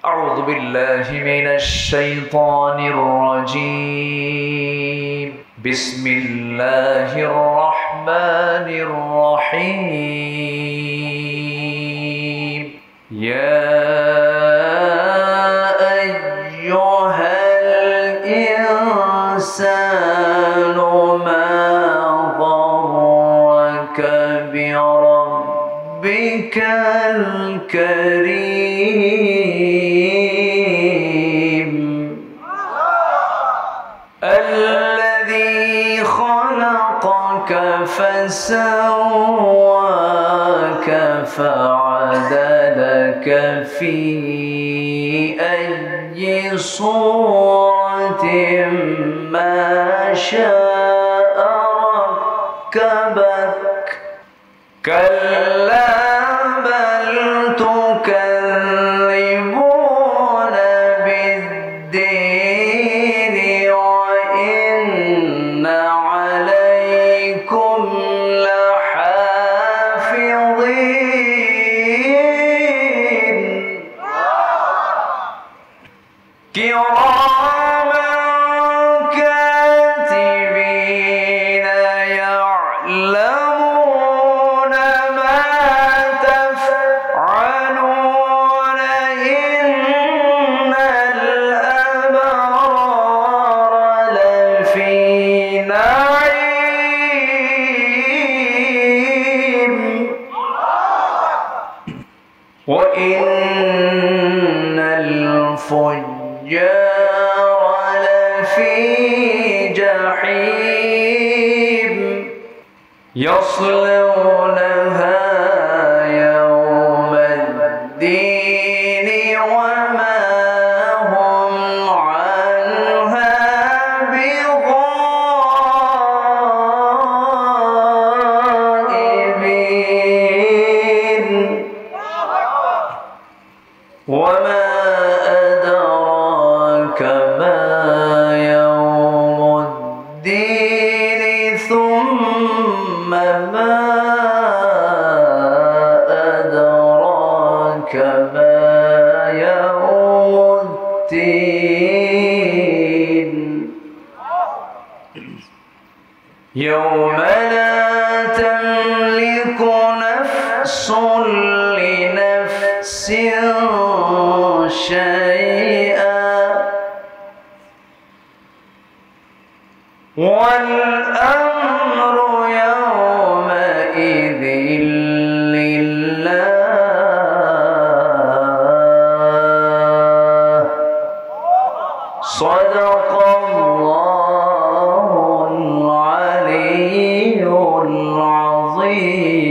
أعوذ بالله من الشيطان الرجيم بسم الله الرحمن الرحيم يا أيها الإنسان ما غرك بربك الكريم الذي خلقك فسواك فعدلك في أي صورة ما شاء ركبك كلا بل تكذبون بالدين وإن عليكم لحافظين كراما كاتبين يعلمون ما تفعلون إن الأبرار لفي نعيم وإن الفجار لفي جحيم يصلونها يوم الدين وما هم عنها بغائبين وما أدراك ما يوم الدين ثم ما أدراك ما يوم الدين يوم لا تملك نفس لنفس شيئا والأمر يومئذ لله صدق الله العلي العظيم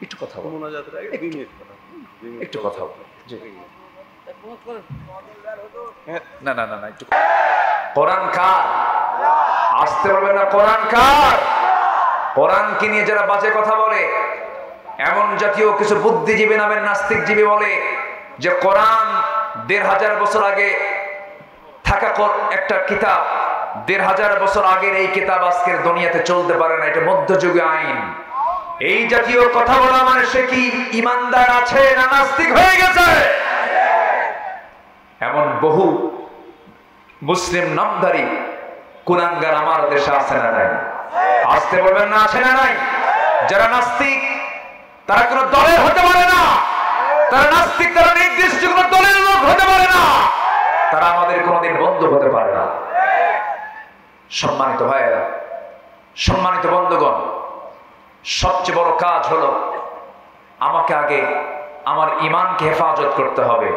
একটু কথা বল একটু কথা বল না না না না একটু কোরআন কার আসতে বলবেন না কোরআন কার কোরআনকে নিয়ে যারা বাজে কথা বলে এমন জাতীয় কিছু বুদ্ধিজীবী নামের নাস্তিকজীবী বলে যে কোরআন ১৫০০ বছর আগে থাকা একটা কিতাব ১৫০০ বছর আগের এই কিতাব আজকের দুনিয়াতে চলতে পারে না এটা মধ্যযুগীয় আইন এই জাতীয় কথা বলা মানে সে কি ইমানদার আছে না নাস্তিক হয়ে গেছে এমন বহু মুসলিম নামধারী কুলাঙ্গার আমার দেশে আছে না নাই আসতে বলবেন না আছে না নাই যারা নাস্তিক তারা কোনো দলের হতে পারে না তারা নাস্তিক তারা নির্দিষ্ট কোনো দলের লোক হতে পারে না তারা আমাদের কোনোদিন বন্ধু হতে পারে না সম্মানিত ভাইয়েরা সম্মানিত বন্ধুগণ সবচেয়ে বড় কাজ হলো আমাকে আগে আমার ঈমানকে হেফাজত করতে হবে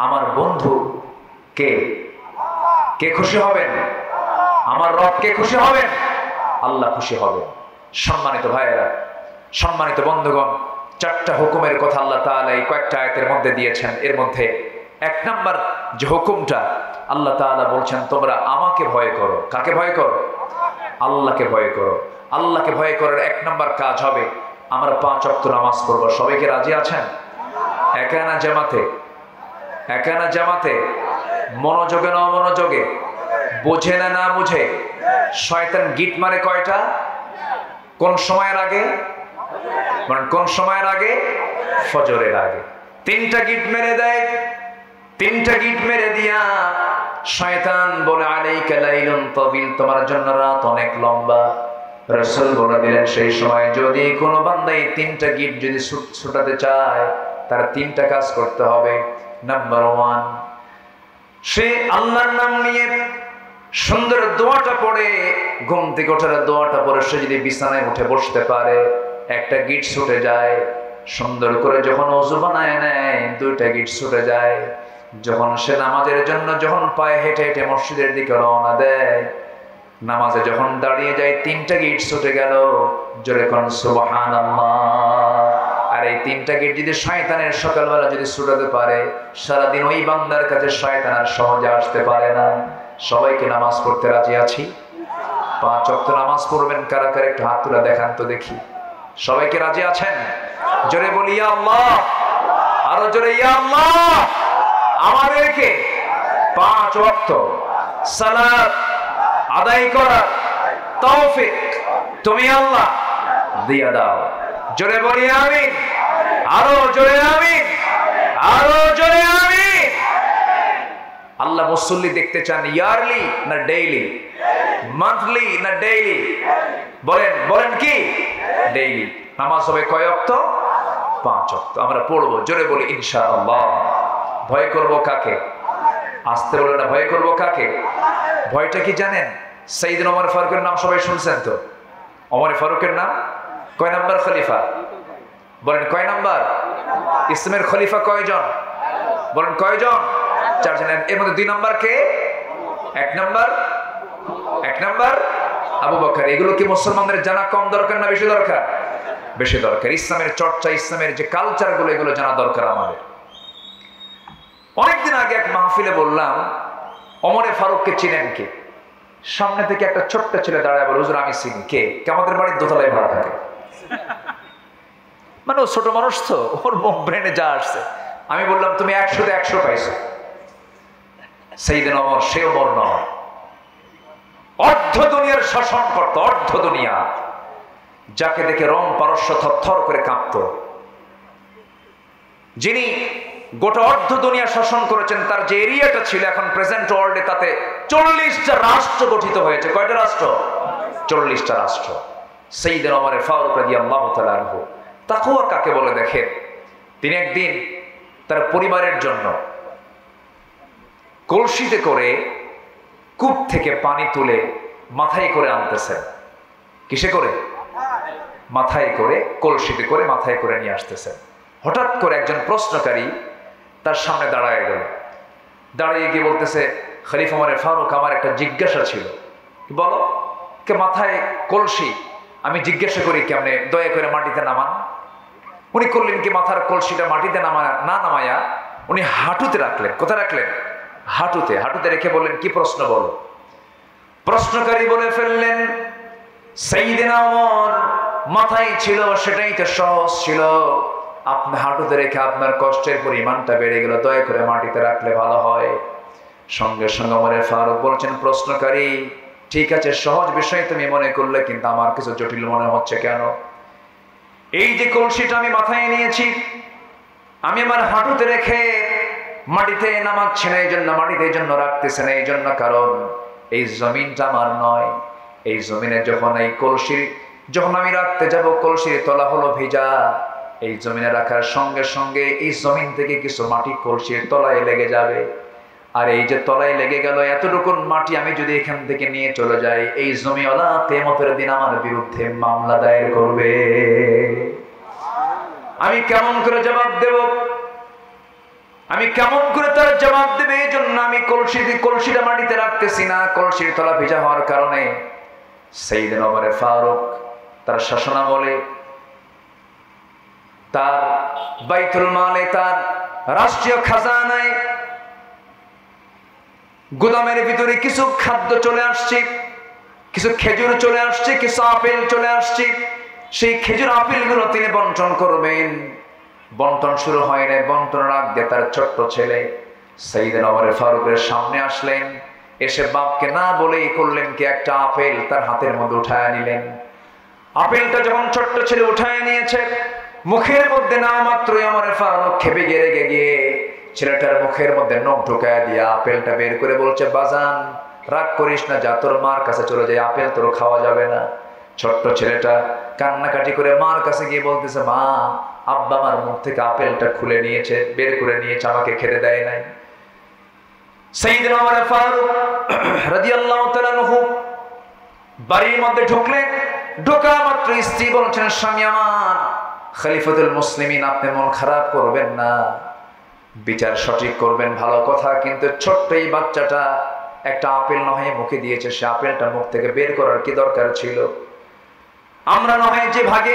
আমার বন্ধু কে কে খুশি হবেন আমার রব কে খুশি হবেন আল্লাহ খুশি হবেন সম্মানিত ভাইয়েরা সম্মানিত বন্ধুগণ চারটা হুকুমের কথা আল্লাহ তাআলা এই কয়েকটা আয়াতের মধ্যে দিয়েছেন এর মধ্যে এক নাম্বার যে হুকুমটা আল্লাহ তাআলা বলছেন তোমরা আমাকে ভয় করো কাকে ভয় করো আল্লাহকে ভয় করো আল্লাহকে ভয় করার এক নাম্বার কাজ হবে আমরা 5 ওয়াক্ত নামাজ পড়ব সবাইকে রাজি আছেন একানা জামাতে মনোযোগে না অমনোযোগে বুঝে না বুঝে শয়তান গিট মারে কয়টা কোন সময়ের আগে? মানে কোন সময়ের আগে? ফজরের আগে। 3টা গিট মেরে দেয়। 3টা গিট মেরে দিয়া শয়তান বলে আলাইকা লাইলুন তাবিল, তোমার জন্য রাত অনেক লম্বা। রাসূল বলে দিলেন সেই সময় যদি কোনো বান্দা এই 3টা গিট যদি ছুটাতে চায় তার 3টা কাজ করতে হবে। নাম্বার 1, সে আল্লাহর নাম নিয়ে সুন্দর দোয়াটা পড়ে, ঘুম থেকে ওঠার দোয়াটা পড়ে সে যদি বিছানায় উঠে বসতে পারে, একটা গিট ছুটে যায়। সুন্দর করে যখন ওযু বানায় নেয় 2টা গিট ছুটে যায়। যখন সে নামাজের জন্য যখন পায়ে হেঁটে হেঁটে মসজিদের দিকে রওনা দেয়, নামাজে যখন দাঁড়িয়ে যায় 3টা গিট ছুটে গেল। জোরে কোন সুবহানাল্লাহ। আর এই 3টা গিট যদি শয়তানের সকালবেলা যদি ছুটাতে পারে, সারাদিন ওই বান্দার কাছে শয়তান আর সহজে আসতে পারে না। সবাইকে নামাজ পড়তে রাজি আছি? 5 ওয়াক্ত নামাজ পড়বেন কারা কারা একটু হাত তুলে দেখান তো দেখি। সবাইকে রাজি আছেন? জোরে বলি ইয়া আল্লাহ। আরো জোরে ইয়া আল্লাহ। আমাদেরকে 5 ওয়াক্ত সালাত আদায় করার তৌফিক তুমি আল্লাহ দিয়ে দাও। জোরে বলি আমিন। আরো জোরে আমিন। আরো জোরে আমিন। আল্লাহ মুসল্লি দেখতে চান ইয়ারলি না ডেইলি? মান্থলি না ডেইলি? বলেন বলেন কি? ডেইলি। নামাজ হবে কয় ওয়াক্ত? 5 ওয়াক্ত। আমরা পড়বো। জোরে বলি ইনশাআল্লাহ। ভয় করব কাকে? আসতে বলে না, ভয় করব কাকে? ভয়টা কি জানেন? সাইয়েদনা ওমর ফারুকের নাম সবাই শুনছেন তো? ওমর ফারুকের নাম কয় নাম্বার খলিফা? বলেন কয় নাম্বার? ইসলামের খলিফা কয়জন? বলেন কয়জন? 4 জন। এর মধ্যে 2 নাম্বার কে? 1 নাম্বার আবু বকর। এগুলো কি মুসলমানদের জানা কম দরকার না বেশি দরকার? বেশি দরকার। ইসলামের চর্চা, ইসলামের যে কালচার গুলো, এগুলো জানা দরকার আমাদের। অনেকদিন আগে এক মাহফিলে বললাম ওমরে ফারুককে চিনেন কে? সামনে থেকে একটা ছোট্ট ছেলে দাঁড়ায় বলে হুজুর আমি চিনি। কে? আমাদের বাড়ির দোতলায় ভাড়া থাকে। মানে ও ছোট মানুষ তো, ওর ব্রেনে যা আসছে। আমি বললাম তুমি 100-তে 100 পাইছো। সাইয়েদনা ওমর সে ওমর নয়, অর্ধ দুনিয়ার শাসন করত। অর্ধ দুনিয়া, যাকে দেখে রোম পারস্য থরথর করে কাঁপত, যিনি গোটা অর্ধ দুনিয়া শাসন করেছেন, তার যে এরিয়াটা ছিল এখন প্রেজেন্ট ওয়ার্ল্ডে, তাতে 40টা রাষ্ট্র গঠিত হয়েছে। কয়টা রাষ্ট্র? 40টা রাষ্ট্র। সাইয়েদনা ওমর ফারুক রাদিয়াল্লাহু তাআলা আনহু। তাকওয়া কাকে বলে দেখেন। তিনি একদিন তার পরিবারের জন্য কলসিতে করে কূপ থেকে পানি তুলে মাথায় করে আনতেছেন। কিসে করে? মাথায় করে, কলসিতে করে মাথায় করে নিয়ে আসতেছেন। হঠাৎ করে একজন প্রশ্নকারী তার সামনে দাঁড়ায় গেল। দাঁড়িয়ে গিয়ে বলতেছে, খলিফা ওমর ফারুক, আমার একটা জিজ্ঞাসা ছিল। বলো। কে? মাথায় কলসি, আমি জিজ্ঞাসা করি কেমনে, দয়া করে মাটিতে নামান। উনি করলেন কি, মাথার কলসিটা মাটিতে নামায়া উনি হাঁটুতে রাখলেন। কোথায় রাখলেন? হাঁটুতে। হাঁটুতে রেখে বললেন কি প্রশ্ন বলো। প্রশ্নকারী বলে ফেললেন, সাইয়েদনা ওমর মাথায় ছিল সেটাই তো সহজ ছিল, আপনি হাঁটুতে রেখে আপনার কষ্টের পরিমাণটা বেড়ে গেল, দয়া করে মাটিতে রাখলে ভালো হয়। সঙ্গে সঙ্গে ওমর ফারুক বলছেন, প্রশ্নকারী ঠিক আছে, সহজ বিষয় তুমি মনে করলে, কিন্তু আমার কিছু জটিল মনে হচ্ছে। কেন? এই যে কলসিটা আমি মাথায় নিয়েছি, আমি আমার হাঁটুতে রেখে মাটিতে নামাচ্ছি না, এই জন্য মাটিতে এই জন্য রাখতেছে না, এই জন্য কারণ এই জমিনটা আমার নয়। এই জমিনে যখন এই কলসি যখন আমি রাখতে যাব, কলসির তলা হলো ভেজা। এই জমিনে রাখার সঙ্গে সঙ্গে এই জমিন থেকে কিছু মাটি কলসির তলায় লেগে যাবে। আর এই যে তলায় লেগে গেল, এতটুকু মাটি আমি যদি এখান থেকে নিয়ে চলে যাই, এই জমিওয়ালা কিয়ামতের দিন আমার বিরুদ্ধে মামলা দায়ের করবে। আমি কেমন করে জবাব দেব? আমি কেমন করে তার জবাব দেবে? এই জন্য আমি কলসিটা মাটিতে রাখতেছি না, কলসির তলা ভেজা হওয়ার কারণে। সাইয়েদনা ওমর ফারুক তার শাসনামলে তার বাইতুল মালে, তার রাষ্ট্রীয় খাজানায় গোদামের ভিতরে কিছু খাদ্য চলে আসছে, কিছু খেজুর চলে আসছে, কিছু আপেল চলে আসছে। সেই খেজুর আপেলগুলো তিনি বন্টন করবেন। বন্টন শুরু হয় না, বন্টনের আগে তার ছোট্ট ছেলে সাইয়েদনা ওমর ফারুকের সামনে আসলেন। এসে বাপকে না বলেই করলেন কি, একটা আপেল তার হাতের মধ্যে উঠায় নিলেন। আপেলটা যখন ছোট্ট ছেলে উঠায় নিয়েছে, মুখের মধ্যে না মাত্রই ওমর ফারুক খেপে রেগে গিয়ে ছেলেটার মুখের মধ্যে নখ ঢুকায় দিয়ে আপেলটা বের করে বলছে, বাজান রাগ করিস না, যা তোর মার কাছে চলে যায়, আপেল তোর খাওয়া যাবে না। ছোট্ট ছেলেটা কান্নাকাটি করে মার কাছে গিয়ে বলতেছে, মা আব্বা আমার মুখ থেকে আপেলটা খুলে নিয়েছে, বের করে নিয়েছে, আমাকে খেতে দেয় নাই। সাইয়েদনা ওমর ফারুক রাদিয়াল্লাহু তাআলা আনহু বাড়ির মধ্যে ঢুকলেন। ঢোকা মাত্র স্ত্রী বলছেন, স্বামী আমার, খলিফাতুল মুসলিমিন, আপনি মন খারাপ করবেন না, বিচার সঠিক করবেন, ভালো কথা, কিন্তু ছোট্ট এই বাচ্চাটা একটা আপেল নয় মুখে দিয়েছে, সে আপেলটা মুখ থেকে বের করার কি দরকার ছিল? আমরা নয় যে ভাগে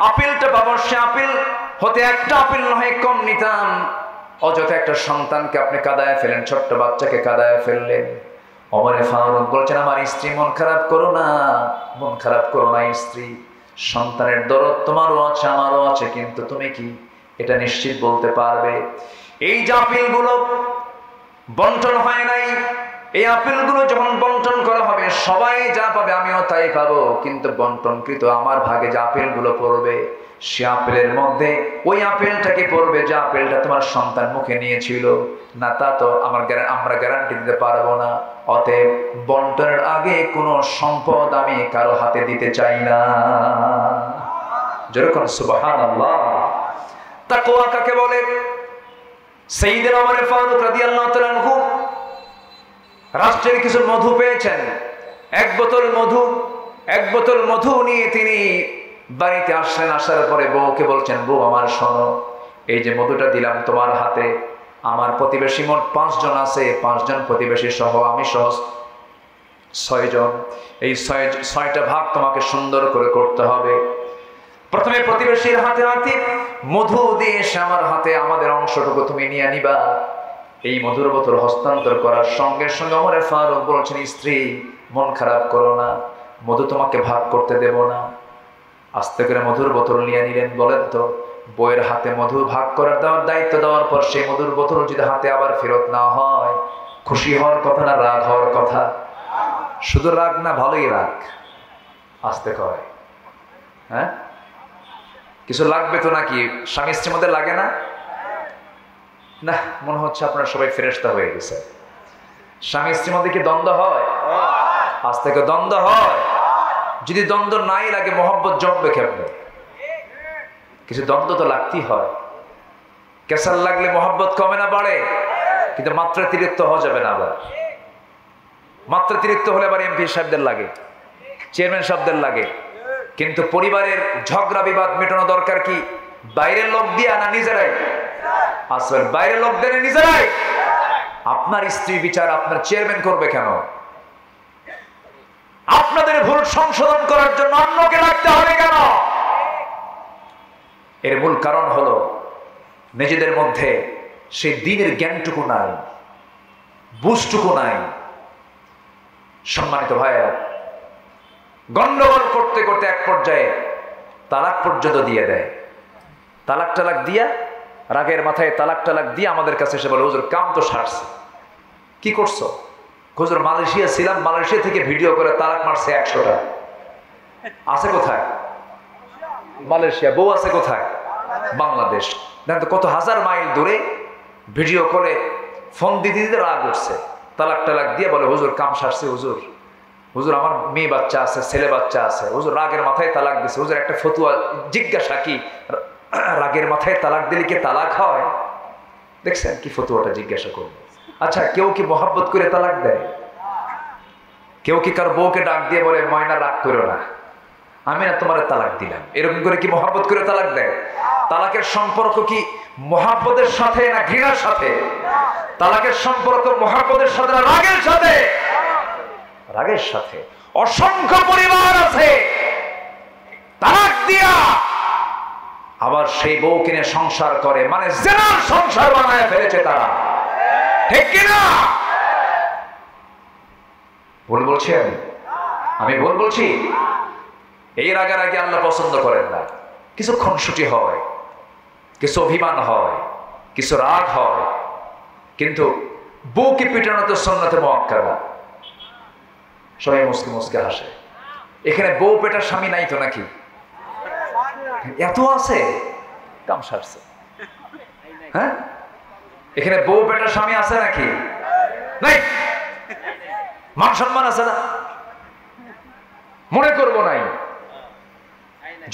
আপেলটা পাবো, সে আপেল হতে একটা আপেল নয় কম নিতাম। অযথা একটা সন্তানকে আপনি কাঁদায় ফেলেন, ছোট্ট বাচ্চাকে কাঁদায় ফেললেন। ওমর ফারুক বলছেন, আমার স্ত্রী, মন খারাপ করো না, মন খারাপ করো না স্ত্রী, সন্তানের দরদ তোমারও আছে আমারও আছে, কিন্তু তুমি কি এটা নিশ্চিত বলতে পারবে এই যে আপেলগুলো বন্টন হয় নাই, এই আপেলগুলো যখন বন্টন করা হবে সবাই যা পাবে আমিও তাই পাবো, কিন্তু বন্টনকৃত আমার ভাগে যে আপেলগুলো পড়বে সে আপেলের মধ্যে ওই আপেলটাকে পড়বে যে আপেলটা তোমার সন্তান মুখে নিয়েছিল না, তা তো আমরা গ্যারান্টি দিতে পারবো না। অতএব বন্টনের আগে কোনো সম্পদ আমি কারো হাতে দিতে চাই না। যেরকম সুবহানাল্লাহ। তাকওয়া কাকে বলে? সাইয়েদনা ওমর ফারুক রাদিয়াল্লাহু তাআলা আনহু রাষ্ট্রের কিছু মধু পেয়েছেন, এক বোতল মধু নিয়ে তিনি বাড়িতে আসলেন। আসার পরে বউকে বলছেন, বউ আমার শোনো, এই যে মধুটা দিলাম তোমার হাতে, আমার প্রতিবেশী মোট 5 জন আছে, 5 জন প্রতিবেশী সহ আমি সহ 6 জন, এই 6টা ভাগ তোমাকে সুন্দর করে করতে হবে। প্রথমে প্রতিবেশীর হাতে হাতে মধু দিয়ে এসে আমার হাতে আমাদের অংশটুকু তুমি নিয়ে নিবা। এই মধুর বোতল হস্তান্তর করার সঙ্গে সঙ্গে ওমর ফারুক বলছেন, স্ত্রী মন খারাপ করো না, মধু তোমাকে ভাগ করতে দেব না। আস্তে করে মধুর বোতল নিয়ে নিলেন। বলেন তো, বইয়ের হাতে মধু ভাগ করার দায়িত্ব দেওয়ার পর সেই মধুর বোতল যদি হাতে আবার ফেরত না হয়, খুশি হওয়ার কথা না রাগ হওয়ার কথা? শুধু রাগ না, ভালোই রাগ। আস্তে কয়, হ্যাঁ কিছু লাগবে তো নাকি? স্বামী স্ত্রীর মধ্যে লাগে না? না, মনে হচ্ছে আপনারা সবাই ফেরেশতা হয়ে গেছে। স্বামী স্ত্রীর মধ্যে কি দ্বন্দ্ব হয়? আজ থেকে দ্বন্দ্ব হয়। যদি দ্বন্দ্ব নাই লাগে, মহব্বত জমবে কেমনে? কিছু দ্বন্দ্ব তো লাগতেই হয়। কেসার লাগলে মহব্বত কমে না বাড়ে? কিন্তু মাত্রাতিরিক্ত হওয়া যাবে না। আবার মাত্রাতিরিক্ত হলে আবার এমপি সাহেবদের লাগে, চেয়ারম্যান সাহেবদের লাগে। কিন্তু পরিবারের ঝগড়া বিবাদ মেটানো দরকার কি বাইরের লোক দিয়া না নিজেরাই? আসলে বাইরের লোক দেন নিজেরাই। আপনার স্ত্রী বিচার আপনার চেয়ারম্যান করবে কেন? আপনাদের ভুল সংশোধন করার জন্য অন্যকে রাখতে হবে কেন? এর মূল কারণ হলো নিজেদের মধ্যে সেই দ্বীনের জ্ঞানটুকু নাই, বুঝটুকু নাই। সম্মানিত ভাইয়েরা, গন্ডগোল করতে করতে এক পর্যায়ে তালাক পর্যন্ত দিয়ে দেয়। তালাক দিয়া রাগের মাথায় তালাক দিয়ে আমাদের কাছে এসে বলে, হুজুর কাম তো সারছে। কি করছো? হুজুর মালয়েশিয়া ছিলাম, মালয়েশিয়া থেকে ভিডিও করে তালাক মারছে 100টা। আছে কোথায়? মালয়েশিয়া। বউ আছে কোথায়? বাংলাদেশ। দেখেন তো কত হাজার মাইল দূরে ভিডিও করে ফোন দিতে দিতে রাগ উঠছে, তালাক দিয়ে বলে, হুজুর কাম সারছে, হুজুর আমার মেয়ে বাচ্চা আছে, ছেলে বাচ্চা আছে, হুজুর রাগের মাথায় তালাক দিছে। হুজুর একটা ফতুয়া জিজ্ঞাসা, কি রাগের মাথায় তালাক দিলে কি তালাক হয়? দেখছেন কি ফতুয়াটা জিজ্ঞাসা করবে। আচ্ছা, কেউ কি মহাব্বত করে তালাক দেয়? কেউ কি কার বউকে ডাক দিয়ে বলে, ময়না রাগ করো না, আমি না তোমার তালাক দিলাম, এরকম করে কি মহাব্বত করে তালাক দেয়? তালাকের সম্পর্ক কি মহাব্বতের সাথে না ঘৃণার সাথে? তালাকের সম্পর্ক মহাব্বতের সাথে না রাগের সাথে? রাগের সাথে। অসংখ্য পরিবার আছে তালাক দিয়া আবার সেই বউ কিনে সংসার করে, মানে জেনার সংসার বানায় ফেলেছে তারা। ঠিক কিনা? ভুল বলছি আমি ভুল বলছি? এই রাগারাগি আল্লাহ পছন্দ করেন না। কিছু খুনসুটি হয়, কিছু অভিমান হয়, কিছু রাগ হয়, কিন্তু বউকে পিটানো তো সুন্নতে মুআক্কাদা। সবাই মুসকে মুসকে হাসে। এখানে বউ পেটার স্বামী নাই তো নাকি? এত আছে, কাম সারছে। হ্যাঁ, এখানে বউ পেটার স্বামী আছে নাকি? নাই। মান সম্মান আছে না? মনে করবো নাই।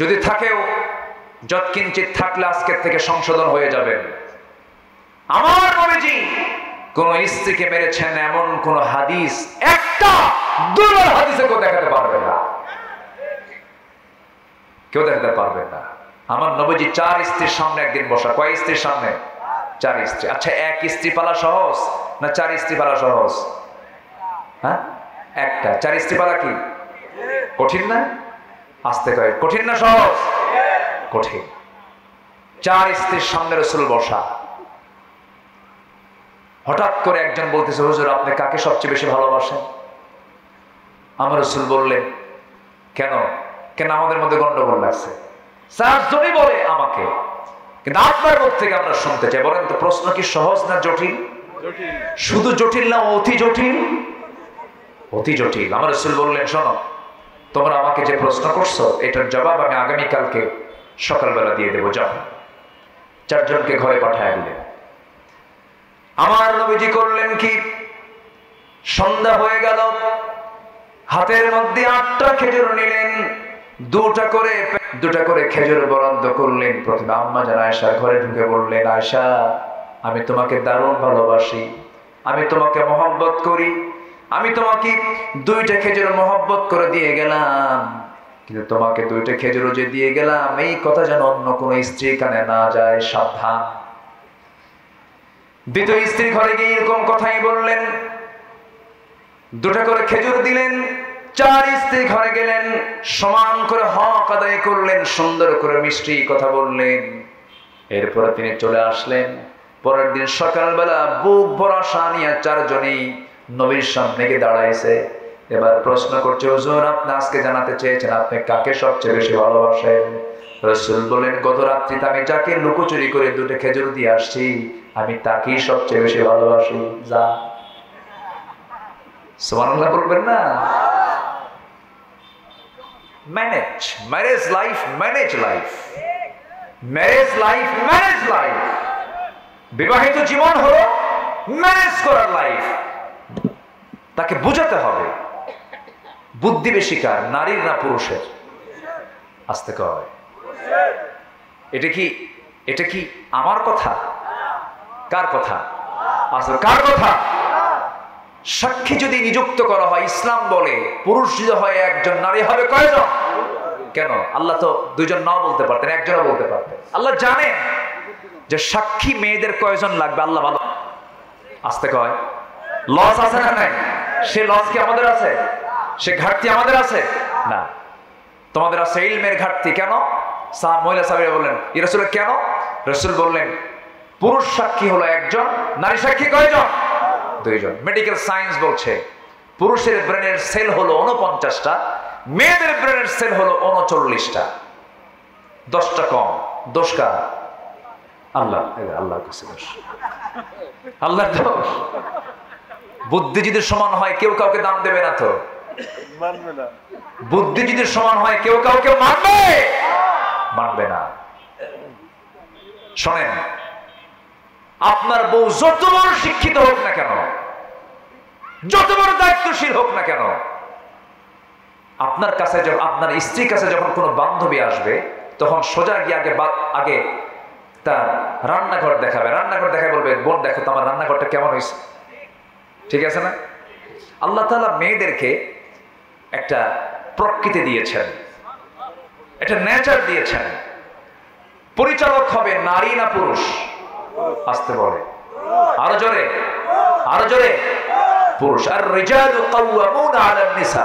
যদি থাকেও যৎকিঞ্চিত থাকলে আজকের থেকে সংশোধন হয়ে যাবে। আমার নবীজি কোন স্ত্রীকে মেরেছেন এমন কোন হাদিস, একটা দুর্বল হাদিসে কেউ দেখাতে পারবে না, কেউ দেখাতে পারবে না। আমার নবীজি 4 স্ত্রীর সামনে একদিন বসা। কয় স্ত্রীর সামনে? 4 স্ত্রী। আচ্ছা, এক স্ত্রী পালা সহজ না 4 স্ত্রী পালা সহজ? হ্যাঁ, একটা। 4 স্ত্রী পালা কি কঠিন না? আসতে কয় কঠিন না সহজ? কঠিন। 4 স্ত্রীর সামনে রাসূল বসা। হঠাৎ করে একজন বলতেছে, হুজুর আপনি কাকে সবচেয়ে বেশি ভালোবাসেন? আমার রাসূল বললেন, কেন কেন আমাদের মধ্যে গন্ডগোল লাগছে? স্যার যদি বলে আমাকে, কিন্তু আপনার মুখ থেকে আমরা শুনতে চাই। বলেন তো, প্রশ্ন কি সহজ না জটিল? শুধু জটিল না অতি জটিল? অতি জটিল। আমার রাসূল বললেন, শোনো, তোমরা আমাকে যে প্রশ্ন করছো এটার জবাব আমি আগামীকালকে সকালবেলা দিয়ে দেবো। যাও। 4 জনকে ঘরে পাঠায় দিলেন। আমার নবীজি করলেন কি, সন্ধ্যা হয়ে গেল, হাতের মধ্যে 8টা খেজুর নিলেন, 2টা করে খেজুর বরাদ্দ করলেন। প্রথমে আম্মা জান আয়েশার ঘরে ঢুকে বললেন, আয়েশা আমি তোমাকে দারুণ ভালোবাসি, আমি তোমাকে মহব্বত করি, আমি তোমাকে 2টা খেজুর মহব্বত করে দিয়ে গেলাম, কিন্তু তোমাকে 2টা খেজুর যে দিয়ে গেলাম এই কথা যেন অন্য কোন স্ত্রী কানে না যায়, সাবধান। দ্বিতীয় স্ত্রী ঘরে গিয়ে এরকম কথাই বললেন, 2টা করে খেজুর দিলেন। 4 স্ত্রী ঘরে গেলেন, সমান করে হক আদায় করলেন, সুন্দর করে মিষ্টি কথা বললেন। এরপরে তিনি চলে আসলেন। পরের দিন সকালবেলা বুক ভরা আশা নিয়ে 4 জনই নবীর সামনে গিয়ে দাঁড়াইছে। এবার প্রশ্ন করছে, হুজুর আপনি আজকে জানাতে চেয়েছেন আপনি কাকে সবচেয়ে বেশি ভালোবাসেন? রাসূল বলেন, গত রাত্রিতে আমি যাকে লুকোচুরি করে 2টা খেজুর দিয়ে আসছি আমি তাকেই সবচেয়ে বেশি ভালোবাসি। যা, সুবহানাল্লাহ বলবেন না? Manage marriage life, manage life, marriage life, manage life. বিবাহিত জীবন হলো ম্যানেজ করার লাইফ। তাকে বোঝাতে হবে। বুদ্ধি বেশি কার, নারীর না পুরুষের? আসতে কয়। এটা কি আমার কথা? কার কথা? আসলে কার কথা? সাক্ষী যদি নিযুক্ত করা হয়, ইসলাম বলে পুরুষ যদি হয় 1 জন, নারী হবে কয়জন? কেন? আল্লাহ তো 2 জন নাও বলতে পারতেন, 1 জনও বলতে পারতেন। আল্লাহ জানেন যে সাক্ষী মেয়েদের কয়জন লাগবে, আল্লাহ ভালো। আসতে কয়। লস আছে না নাই? সে লস কি আমাদের আছে? সে ঘাটতি আমাদের আছে না? তোমাদের আছে ইলমের ঘাটতি। কেন? মহিলা সাহাবীরা বললেন, ইয়া রাসূলুল্লাহ কেন? রাসূল বললেন, পুরুষ সাক্ষী হলো 1 জন, নারী সাক্ষী কয়জন? 2 জন। মেডিকেল সায়েন্স বলছে পুরুষের ব্রেনের সেল হলো 49টা, মেয়েদের ব্রেনের সেল হলো 39টা। 10টা কম। দোষ কার? আল্লাহ। আল্লাহর কাছে দোষ, আল্লাহর দোষ। বুদ্ধি যদি সমান হয় কেউ কাউকে দাম দেবে না তো? মানবে না। বুদ্ধি যদি সমান হয় কেউ কাউকে মানবে না। শোনেন, আপনার বউ যত বড় শিক্ষিত হোক না কেন, যত বড় দায়িত্বশীল হোক না কেন, আপনার কাছে যখন, আপনার স্ত্রীর কাছে যখন কোনো বান্ধবী আসবে তখন সোজা গিয়ে আগে তার রান্নাঘর দেখাবে। রান্নাঘর দেখায় বলবে, বোন দেখো তো আমার রান্নাঘরটা কেমন হয়েছে। ঠিক আছে না? আল্লাহ তাআলা মেয়েদেরকে একটা প্রকৃতি দিয়েছেন, একটা নেচার দিয়েছেন। পরিচালক হবে নারী না পুরুষ? আসতে বলে, আরো জোরে, আরো জোরে। পুরুষ। আর রিজালু কাওয়ামুনা আলান নিসা,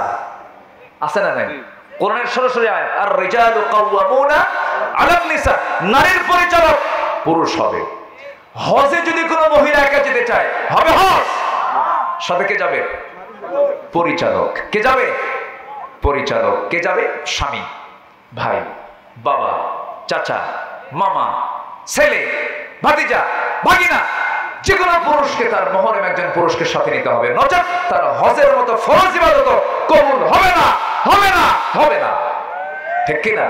আছে না নাই? কোরআনের সরাসরি আয়াত, আর রিজালু কাওয়ামুনা আলান নিসা, নারীর পরিচালক পুরুষ হবে। হজে যদি কোনো মহিলা একা যেতে চায় হবে হজ, সাথে কে যাবে? পরিচালক। কে যাবে? পরিচালক। কে যাবে? স্বামী, ভাই, বাবা, চাচা, মামা, ছেলে, ভাতিজা, ভাগিনা, যে কোনো পুরুষকে তার মহরম একজন পুরুষকে সাথে নিতে হবে, নচেত তার হজের মতো ফরজ ইবাদত কবুল হবে না, হবে না, হবে না। ঠিক কি না?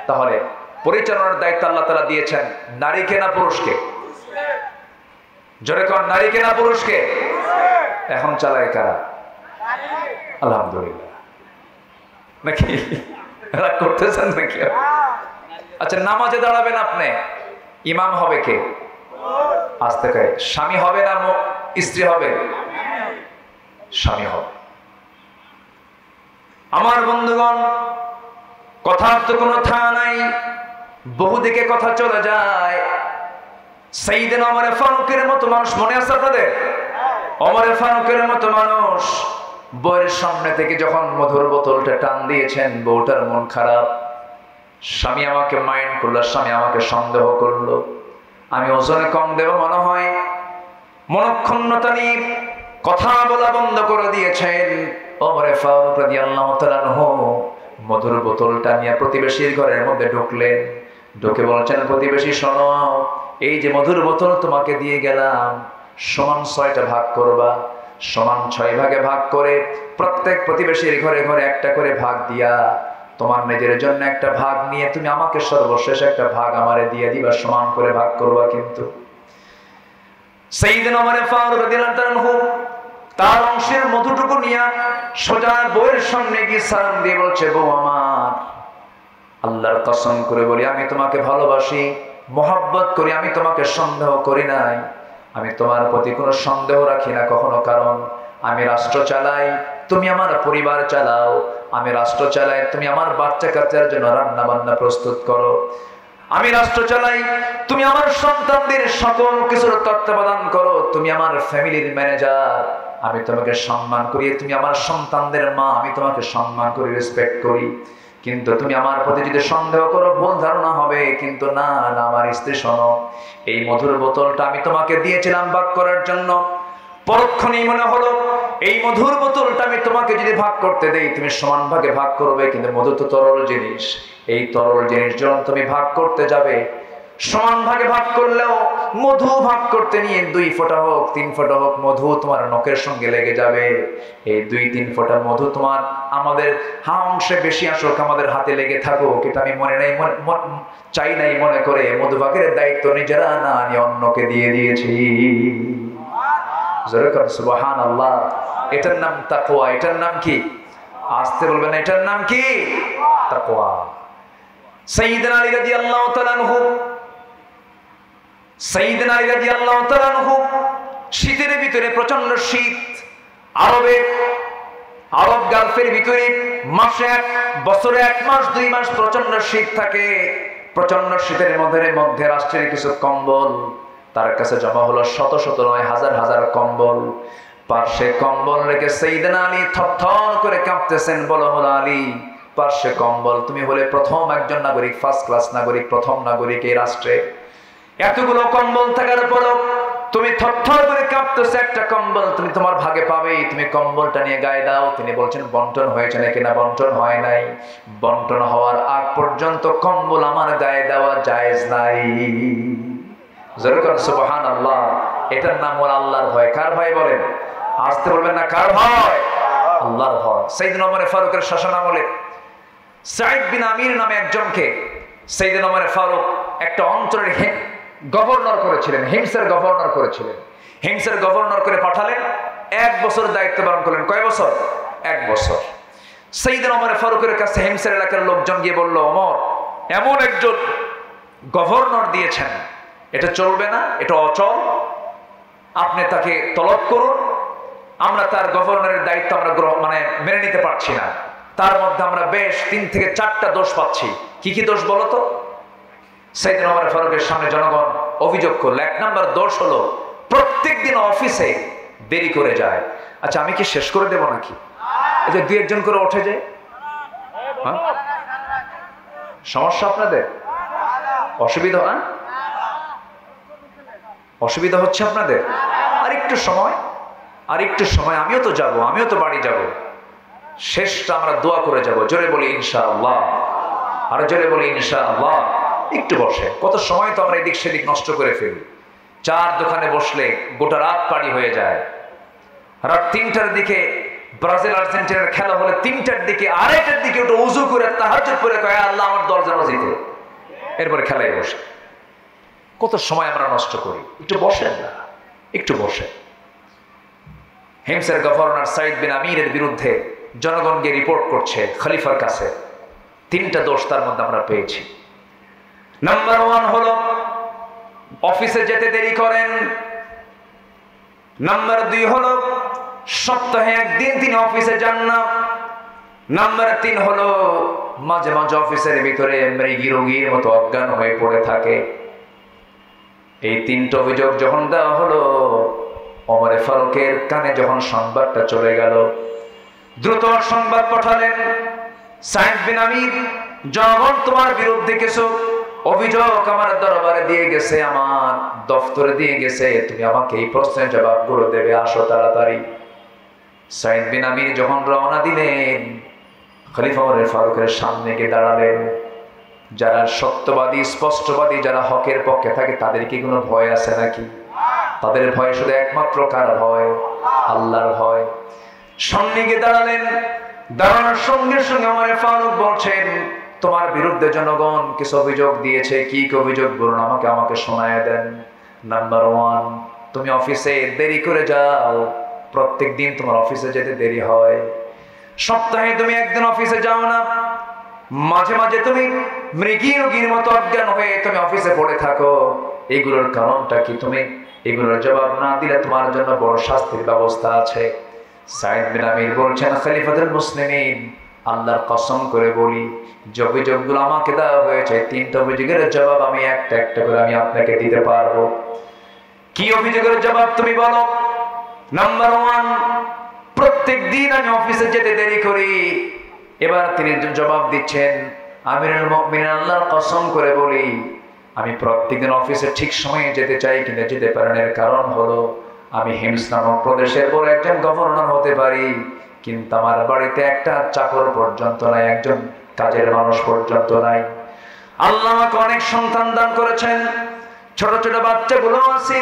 তাহলে পরিচালনার দায়িত্ব আল্লাহ তাআলা দিয়েছেন নারীকে না পুরুষকে? জোরে কোন, নারীকে না পুরুষকে? এখন চালায় কারা? আলহামদুলিল্লাহ। নাকি রাগ করতেছেন নাকি? আচ্ছা, নামাজে দাঁড়াবেন আপনি, ইমাম হবে কে? আজ থেকে স্বামী হবে না স্ত্রী হবে? স্বামী হবে। আমার বন্ধুগণ, কথার তো কোনো থা নাই, বহুদিকে কথা চলে যায়। সাইয়েদনা ওমর ফারুকের মতো মানুষ মনে আছে আপনাদের? ওমর ফারুকের মতো মানুষ বউয়ের সামনে থেকে যখন মধুর বোতলটা টান দিয়েছেন, বউটার মন খারাপ। স্বামী আমাকে মাইন্ড করলো, স্বামী আমাকে সন্দেহ করলো, আমি ওজনে কম দেব মনে হয়, মনক্ষুণ্ণতা নিয়ে কথা বলা বন্ধ করে দিয়েছেন। ওমর ফারুক রাদিয়াল্লাহু তাআলা আনহু মধুর বোতলটা নিয়ে প্রতিবেশীর ঘরের মধ্যে ঢুকলেন। ঢুকে বলছেন, প্রতিবেশী শোনো, এই যে মধুর বোতল তোমাকে দিয়ে গেলাম, সমান 6টা ভাগ করবা। সমান 6 ভাগে ভাগ করে প্রত্যেক প্রতিবেশীর ঘরে ঘরে একটা করে ভাগ দিয়া তোমার নিজের জন্য একটা ভাগ নিয়ে তুমি আমাকে সর্বশেষ একটা ভাগ আমারে দিয়ে দিবা, সমান করে ভাগ করবা। কিন্তু সাইয়েদনা ওমর ফারুক রাদিয়াল্লাহু তাআলা আনহু তার অংশের মধুটুকু নিয়ে সোজা বউয়ের সামনে গিয়ে সালাম দিয়ে বলছে, বউ আমার, আল্লাহর কসম করে বলি, আমি তোমাকে ভালোবাসি, মহব্বত করি, আমি তোমাকে সন্দেহ করি নাই, আমি তোমার প্রতি কোনো সন্দেহ রাখি না কখনো। কারণ আমি রাষ্ট্র চালাই, তুমি আমার পরিবার চালাও। আমি রাষ্ট্র চালাই, তুমি আমার বাচ্চা কাচ্চার জন্য রান্না বান্না প্রস্তুত করো। আমি রাষ্ট্র চালাই, তুমি আমার সন্তানদের সকল কিছুর তত্ত্বাবধান করো। তুমি আমার ফ্যামিলির ম্যানেজার, আমি তোমাকে সম্মান করি। তুমি আমার সন্তানদের মা, আমি তোমাকে সম্মান করি, রেসপেক্ট করি। কিন্তু তুমি আমার প্রতি যদি সন্দেহ করো, ভুল ধারণা হবে। কিন্তু না না, আমার স্ত্রী শোনো, এই মধুর বোতলটা আমি তোমাকে দিয়েছিলাম ভাগ করার জন্য। পরক্ষণেই মনে হলো এই মধুর বোতলটা আমি তোমাকে যদি ভাগ করতে দেই, তুমি সমান ভাগে ভাগ করবে। কিন্তু মধু তো তরল জিনিস, এই তরল জিনিস যখন তুমি ভাগ করতে যাবে, সমান ভাগে ভাগ করলেও মধু ভাগ করতে নিয়ে 2 ফোঁটা হোক 3 ফোঁটা হোক মধু তোমার নখের সঙ্গে লেগে যাবে। এই 2-3 ফোঁটা মধু তোমার আমাদের অংশে বেশি আসুক, আমাদের হাতে লেগে থাকুক, এটা আমি মনে নাই চাই নাই মনে করে মধু ভাগের দায়িত্ব নিজেরা না নিয়ে অন্যকে দিয়ে দিয়েছি। সুবহানাল্লাহ। এটার নাম তাকওয়া। এটার নাম কি? আসতে বলবেন, এটার নাম কি? তাকওয়া। সাইয়েদনা আলী রাদিয়াল্লাহু তাআলা আনহু, সাইয়েদনা আলী রাদিয়াল্লাহু তাআলা আনহু শীতের ভিতরে, প্রচন্ড শীত, আরব গালফের ভিতরে মাসে বছরে 1 মাস 2 মাস প্রচন্ড শীত থাকে। প্রচন্ড শীতের মধ্যে রাষ্ট্রের কিছু কম্বল তার কাছে জমা হলো, শত শত নয়, হাজার হাজার কম্বল। পার্শ্বে কম্বল রেখে সাইয়েদনা আলী থরথর করে কাঁপতেছেন। বলো, হলো আলী, পার্শ্বে কম্বল, তুমি হলে প্রথম একজন নাগরিক, ফার্স্ট ক্লাস নাগরিক, প্রথম নাগরিক এই রাষ্ট্রে। এতগুলো কম্বল থাকার পরও তুমি থরথর করে কাঁপতেছো, একটা কম্বল তুমি তোমার ভাগে পাবেই, তুমি কম্বলটা নিয়ে গায়ে দাও। তিনি বলছেন, বন্টন হয়েছে নাকি? না, বন্টন হয় নাই। বন্টন হওয়ার আগ পর্যন্ত কম্বল আমার গায়ে দেওয়া জায়েজ নাই। সুবহানাল্লাহ। এটার নাম হলো আল্লাহর ভয়। কার ভয় বলেন? আসতে বলবেন না, কার ভয়? আল্লাহর ভয়। সাইয়েদনা ওমর ফারুকের শাসন আমলে সাঈদ বিন আমির নামে একজনকে সাইয়েদনা ওমর ফারুক একটা অঞ্চলের গভর্নর করেছিলেন, হিমসের গভর্নর করেছিলেন। হিমসের গভর্নর করে পাঠালেন, 1 বছর দায়িত্ব পালন করলেন। কয় বছর? 1 বছর। সাইয়েদনা ওমর ফারুকের কাছে হিমসের এলাকার লোকজন গিয়ে বলল, ওমর এমন একজন গভর্নর দিয়েছেন, এটা চলবে না, এটা অচল, আপনি তাকে তলব করুন। আমরা তার গভর্নরের দায়িত্ব আমরা মেনে নিতে পারছি না। তার মধ্যে আমরা বেশ 3 থেকে 4টা দোষ পাচ্ছি। কি কি দোষ বলো তো? সাইয়েদনা ওমর ফারুকের সামনে জনগণ অভিযোগ করল। 1 নম্বর দোষ হলো প্রত্যেক দিন অফিসে দেরি করে যায়। আচ্ছা, আমি কি শেষ করে দেব নাকি? এই যে 2 একজন করে উঠে যায়, সমস্যা আপনাদের? অসুবিধা? অসুবিধা হচ্ছে আপনাদের? আর একটু সময়, আমিও তো যাব, আমিও তো বাড়ি যাব। শেষটা আমরা দোয়া করে যাব। জোরে বলি ইনশাআল্লাহ, আর জোরে বলি ইনশাআল্লাহ। একটু বসে, কত সময় তো আমরা এদিক সেদিক নষ্ট করে ফেলি। চার দোকানে বসলে গোটা রাত পাড়ি হয়ে যায়। রাত 3টার দিকে ব্রাজিল আর্জেন্টিনার খেলা হলে 3টার দিকে, 2:30টার দিকে ওটা উজু করে তাহাজ্জুদ পড়ে কয় আল্লাহ আমার দল যেন জিতে, এরপরে খেলায় বসে। কত সময় আমরা নষ্ট করি। একটু বসেন না, একটু বসে। হিমসের গভর্নর সাইদ বিন আমিরের বিরুদ্ধে জনগণকে রিপোর্ট করছে খলিফার কাছে। 3টা দোষ তার মধ্যে আমরা পেয়েছি। নাম্বার 1 হলো অফিসে যেতে দেরি করেন। নাম্বার 2 হলো সপ্তাহে একদিন তিনি অফিসে যান না। নাম্বার 3 হলো মাঝে মাঝে অফিসের ভিতরে মৃগী রোগীর মতো অজ্ঞান হয়ে পড়ে থাকে। এই 3টা অভিযোগ যখন দেওয়া হলো, ওমর ফারুকের কানে যখন সংবাদটা চলে গেল, দ্রুত সংবাদ পাঠালেন, সাইদ বিন আমির, জনগণ তোমার বিরুদ্ধে কিছু অভিযোগ আমার দরবারে দিয়ে গেছে, আমার দফতরে দিয়ে গেছে, তুমি আমাকে এই প্রশ্নের জবাবগুলো দেবে, আসো তাড়াতাড়ি। সাইদ বিন আমির যখন রওনা দিলেন, খলিফা ওমর ফারুকের সামনে গিয়ে দাঁড়ালেন। যারা সত্যবাদী, স্পষ্টবাদী, যারা হকের পক্ষে থাকে, তাদের কি কোনো ভয় আছে নাকি? তাদের ভয় শুধু একমাত্র কার ভয়? আল্লাহর ভয়। সামনে গিয়ে দাঁড়ালেন। দাঁড়ানোর সঙ্গে সঙ্গে ওমর ফারুক বলছেন, তোমার বিরুদ্ধে জনগণ কিছু অভিযোগ দিয়েছে। কি কি অভিযোগ বলুন, আমাকে শোনায় দেন। নাম্বার 1, তুমি অফিসে দেরি করে যাও। প্রত্যেক দিন তোমার অফিসে যেতে দেরি হয়। সপ্তাহে তুমি একদিন অফিসে যাও না। মাঝে মাঝে তুমি মৃগী রোগীর মতো অজ্ঞান হয়ে তুমি অফিসে পড়ে থাকো। এগুলোর কারণটা কি? তুমি এগুলোর জবাব না দিলে তোমার জন্য বড় শাস্তির ব্যবস্থা আছে। সাইদ বিন আমির বলছেন, খলিফাতুল মুসলিমিন, আল্লাহর কসম করে বলি, যে অভিযোগগুলো আমাকে দেওয়া হয়েছে, 3টা অভিযোগের জবাব আমি একটা একটা করে আমি আপনাকে দিতে পারবো। কি অভিযোগের জবাব তুমি বলো? নাম্বার 1, প্রত্যেক দিন আমি অফিসে যেতে দেরি করি। এবার তিনি জবাব দিচ্ছেন, আমিরুল মুমিনিন, আল্লাহর কসম করে বলি, আমি প্রত্যেকদিন অফিসে ঠিক সময়ে যেতে চাই, কিন্তু যেতে পারেন। এর কারণ হলো আমি হিমস নামক প্রদেশের বড় একজন গভর্নর হতে পারি, কিন্তু আমার বাড়িতে একটা চাকর পর্যন্ত নাই, একজন কাজের মানুষ পর্যন্ত নাই। আল্লাহ আমাকে অনেক সন্তান দান করেছেন, ছোট ছোট বাচ্চাগুলো আছে।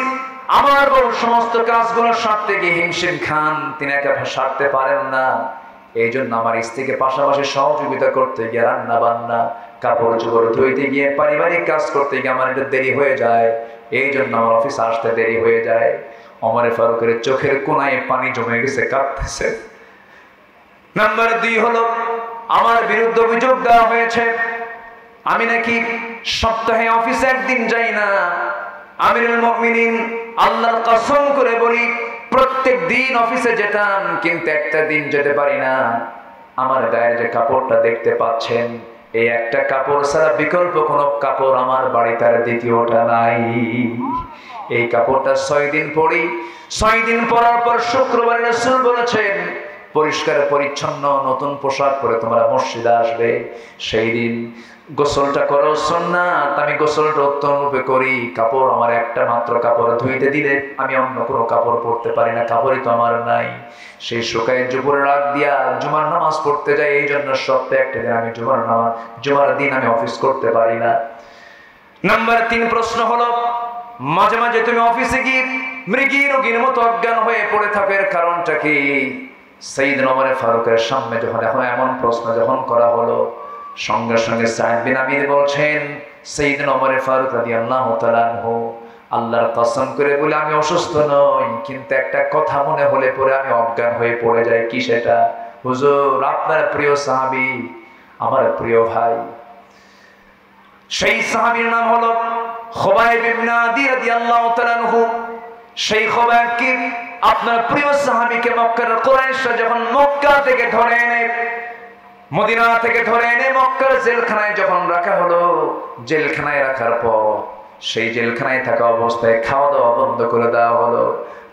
আমার বড় সমস্ত কাজগুলো সারতে গিয়ে হিমশিম খান, তিনি একা সারতে পারেন না। এই জন্য আমার স্ত্রীকে পাশাপাশি সহযোগিতা করতে গিয়ে, রান্না বান্না, কাপড় চোপড় ধুইতে গিয়ে, পারিবারিক কাজ করতে গিয়ে আমার একটু দেরি হয়ে যায়। এই জন্য আমার অফিসে আসতে দেরি হয়ে যায়। ওমর ফারুকের চোখের কোনায় পানি জমে গেছে, কাঁদতেছে। নাম্বার 2 হলো আমার বিরুদ্ধে অভিযোগ দেওয়া হয়েছে, আমি নাকি সপ্তাহে অফিসে একদিন যাই না। আমিরুল মুমিনিন, আল্লাহর কসম করে বলি, প্রত্যেক দিন অফিসে যেতাম, কিন্তু একটা দিন যেতে পারি না। আমার গায়ের যে কাপড়টা দেখতে পাচ্ছেন, এই একটা কাপড় ছাড়া বিকল্প কোনো কাপড় আমার বাড়িতে আর দ্বিতীয়টা নাই। এই কাপড়টা 6 দিন পরি। 6 দিন পরার পর শুক্রবার রাসূল বলেছেন, পরিষ্কার পরিচ্ছন্ন নতুন পোশাক পরে তোমরা মসজিদে আসবে। সেই দিন গোসলটা করো সুন্নাত, আমি গোসলটা উত্তম রূপে করি। কাপড় আমার একটা মাত্র কাপড়, ধুইতে দিলে আমি অন্য কোনো কাপড় পরতে পারি না, কাপড়ই তো আমার নাই। সেই শুকায় জুপুরে রাত দিয়া জুমার নামাজ পড়তে যাই। এই জন্য সপ্তাহে একটা দিন আমি জুমার দিন আমি অফিস করতে পারি না। নাম্বার 3 প্রশ্ন হলো, মাঝে মাঝে তুমি অফিসে গিয়ে মৃগী রোগীর মতো অজ্ঞান হয়ে পড়ে থাকো, এর কারণটা কি? সাইয়েদনা ওমর ফারুকের সামনে যখন এমন প্রশ্ন যখন করা হলো, সঙ্গে সঙ্গে সাইদ বিন আমির বলছেন, সাইয়েদনা ওমর ফারুক রাদিয়াল্লাহু তাআলা আনহু, আল্লাহর কসম করে বলে আমি অসুস্থ নই, কিন্তু একটা কথা মনে হলে পরে আমি অজ্ঞান হয়ে পড়ে যাই। কি সেটা? হুজুর, আপনার প্রিয় সাহাবী, আমার প্রিয় ভাই, সেই সাহাবীর নাম হলো খুবাইব ইবনে আদি রাদিয়াল্লাহু তাআলা আনহু। সেই খুবাইবকে, আপনার প্রিয় সাহাবীকে মক্কার কুরাইশরা যখন মক্কা থেকে ধরে এনে, মদিনা থেকে ধরে এনে মক্কার জেলখানায় যখন রাখা হলো, জেলখানায় রাখার পর সেই জেলখানায় থাকা অবস্থায় খাওয়া দাওয়া বন্ধ করে দেওয়া হলো।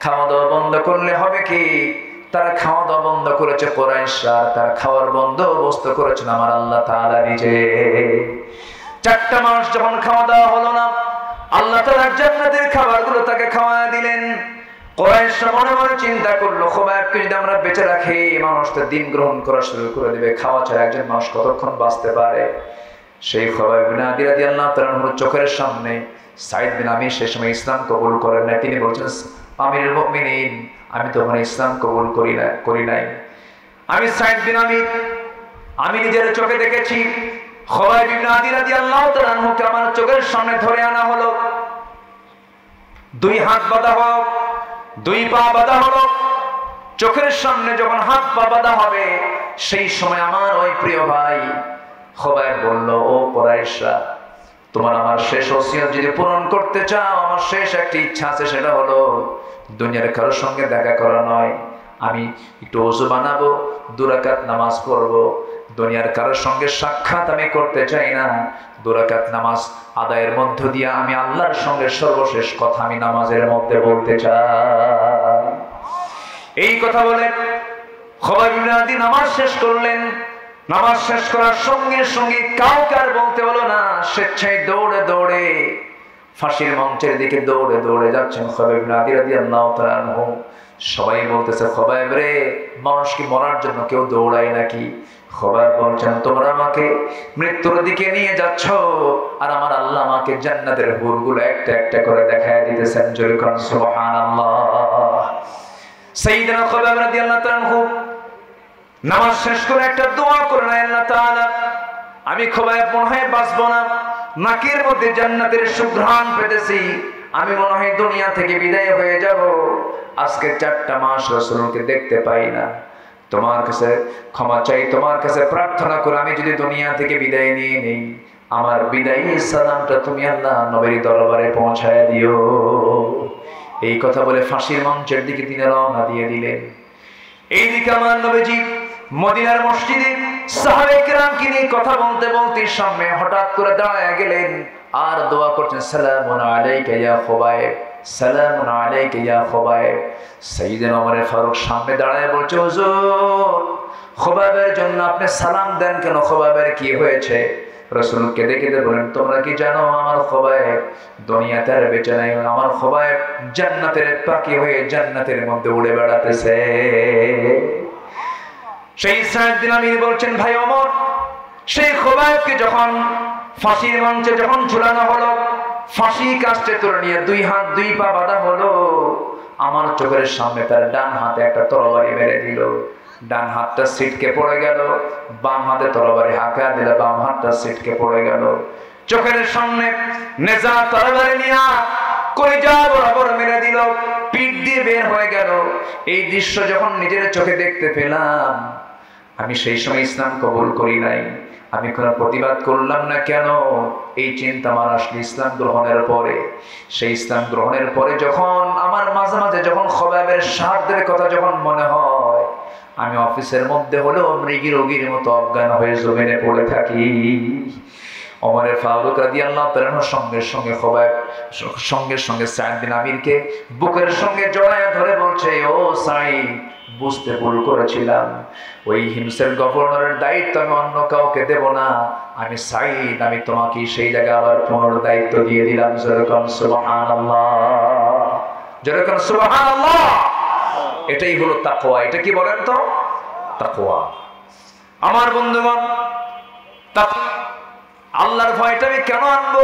খাওয়া দাওয়া বন্ধ করলে হবে কি? তারা খাওয়া দাওয়া বন্ধ করেছে কুরাইশরা, তার খাওয়ার বন্দোবস্ত করেছেন আমার আল্লাহ তাআলা নিজে। 4টা মাস যখন খাওয়া দাওয়া হলো না, আল্লাহ তাআলা জান্নাতের খাবারগুলো তাকে খাওয়া দিলেন। কুরাইশরা মনে মনে চিন্তা করলো, খুবাইবকে যদি আমরা বেঁচে রাখি, মানুষটা দিন গ্রহণ করা শুরু করে দিবে। খাওয়া ছাড়া একজন মানুষ কতক্ষণ বাঁচতে পারে? সেই খোবাইব বিন আদি রাদিয়াল্লাহু তাআলা আনহুর চোখের সামনে সাইদ বিন আমির সে সময় ইসলাম কবুল করেন না। তিনি বলছেন, আমিরুল মুমিনিন, আমি তখন ইসলাম কবুল করি নাই। আমি সাইদ বিন আমির, আমি নিজের চোখে দেখেছি খোবাইব বিন আদি রাদিয়াল্লাহু তাআলা আনহুকে আমার চোখের সামনে ধরে আনা হলো, দুই হাত বাঁধা হলো, দুই পা বাঁধা হলো। চোখের সামনে যখন হাত পা বাঁধা হবে, সেই সময় আমার ওই প্রিয় ভাই খোবাইব বলল, ও কুরাইশরা, তোমার আমার শেষ ওসিয়ত যদি পূরণ করতে চাও, আমার শেষ একটা ইচ্ছা আছে, সেটা হলো দুনিয়ার কারোর সঙ্গে দেখা করা নয়। আমি একটু ওযু বানাবো, 2 রাকাত নামাজ পড়বো। দুনিয়ার কারোর সঙ্গে সাক্ষাৎ আমি করতে চাই না। 2 রাকাত নামাজ আদায়ের মধ্য দিয়ে আমি আল্লাহর সঙ্গে সর্বশেষ কথা আমি নামাজের মধ্যে বলতে চাই। এই কথা বলে খোবাইব বিন আদি নামাজ শেষ করলেন। নামাজ শেষ করার সঙ্গে সঙ্গে কাউকে আর বলতে হলো না, স্বেচ্ছায় দৌড়ে দৌড়ে ফাঁসির মঞ্চের দিকে দৌড়ে দৌড়ে যাচ্ছেন খোবাইব বিন আদি রাদিয়াল্লাহু তাআলা আনহু। সবাই বলতেছে, খোবাইব রে, মানুষ কি মরার জন্য কেউ দৌড়ায় নাকি? খোবাইব বলছেন, তোমরা আমাকে মৃত্যুর দিকে নিয়ে যাচ্ছ, আর আমার আল্লাহ আমাকে জান্নাতের হুরগুলো একটা একটা করে দেখায় দিতেছেন। জোরে কোন সুবহানাল্লাহ। সাইয়েদনা খোবাইব রাদিয়াল্লাহু তাআলা আনহু নামাজ শেষ করে একটা দোয়া করলেন, আল্লাহ তাআলা, আমি খোবাইব মনে হয় বাঁচবো না, নাকের মধ্যে জান্নাতের সুঘ্রাণ পেতেছি, আমি মনে হয় দুনিয়া থেকে বিদায় হয়ে যাব। আজকে 4টা মাস রাসূলকে দেখতে পাই না। তোমার কাছে ক্ষমা চাই, তোমার কাছে প্রার্থনা করে আমি যদি দুনিয়া থেকে বিদায় নিয়ে নেই, আমার বিদায়ী সালামটা তুমি আল্লাহ নবীর দরবারে পৌঁছায় দিও। এই কথা বলে ফাঁসির মঞ্চের দিকে তিনি রওনা দিয়ে দিলেন। এইদিকে আমার নবীজি মদিনার মসজিদে সাহাবায়ে কেরামকে নিয়ে কথা বলতে বলতে সামনে হঠাৎ করে দাঁড়ায় গেলেন আর দোয়া করছেন, সালামুন আলাইকা ইয়া খোবাইব, সালামুন আলাইকা ইয়া খোবাইব। সাইয়েদনা ওমর ফারুক সামনে দাঁড়ায় বলছে, হুজুর, খোবাইবের জন্য আপনি সালাম দেন কেন? খোবাইবের কি হয়েছে? রাসূল কেঁদে কেঁদে বলেন, তোমরা কি জানো আমার খোবাইব দুনিয়াতে আর বেঁচে নাই? আমার খোবাইব জান্নাতের পাখি হয়ে জান্নাতের মধ্যে উড়ে বেড়াতেছে। সেই সাইদ বিন আমির বলছেন, ভাই ওমর, সেই খোবাইবকে যখন ফাঁসির মঞ্চে যখন ঝুলানো হলো, ফাঁসি কাস্টে তুলে নিয়ে 2 হাত 2 পা বাঁধা হলো, আমার চোখের সামনে তার ডান হাতে একটা তরবারি মেরে দিল। ডান হাতটা ছিটকে পড়ে গেল, বাম হাতে তরবারি হাঁকা দিল, বাম হাতটা ছিটকে পড়ে গেল। চোখের সামনে নেজা তরবারি নিয়ে কলিজা বরাবর মেরে দিল, পিঠ দিয়ে বের হয়ে গেল। এই দৃশ্য যখন নিজের চোখে দেখতে পেলাম, আমি সেই সময় ইসলাম কবুল করি নাই, আমি কোনো প্রতিবাদ করলাম না। কেন? এই চিন্তা আমার আসলে ইসলাম গ্রহণের পরে। সেই ইসলাম গ্রহণের পরে যখন আমার মাঝে মাঝে যখন খোবাইবের স্বার্থের কথা যখন মনে হয়, আমি অফিসের মধ্যে হলেও মৃগী রোগীর মতো অজ্ঞান হয়ে জমিনে পড়ে থাকি। ওমর ফারুক রাদিয়াল্লাহু তাআলা সঙ্গে সঙ্গে খোবাইব সঙ্গে সঙ্গে সাইদ বিন আমিরকে বুকের সঙ্গে জড়ায় ধরে বলছে, ও সাইদ, বুঝতে ভুল করেছিলাম, ওই হিমসের গভর্নরের দায়িত্ব আমি অন্য কাউকে দেব না, আমি সাইদ, আমি তোমাকে সেই জায়গায় আবার পুনর দায়িত্ব দিয়ে দিলাম। যেরকম সুবহানাল্লাহ, যেরকম সুবহানাল্লাহ। এটাই হলো তাকওয়া। এটা কি বলেন তো? তাকওয়া। আমার বন্ধুগণ, আল্লাহর ভয়টা আমি কেন আনবো?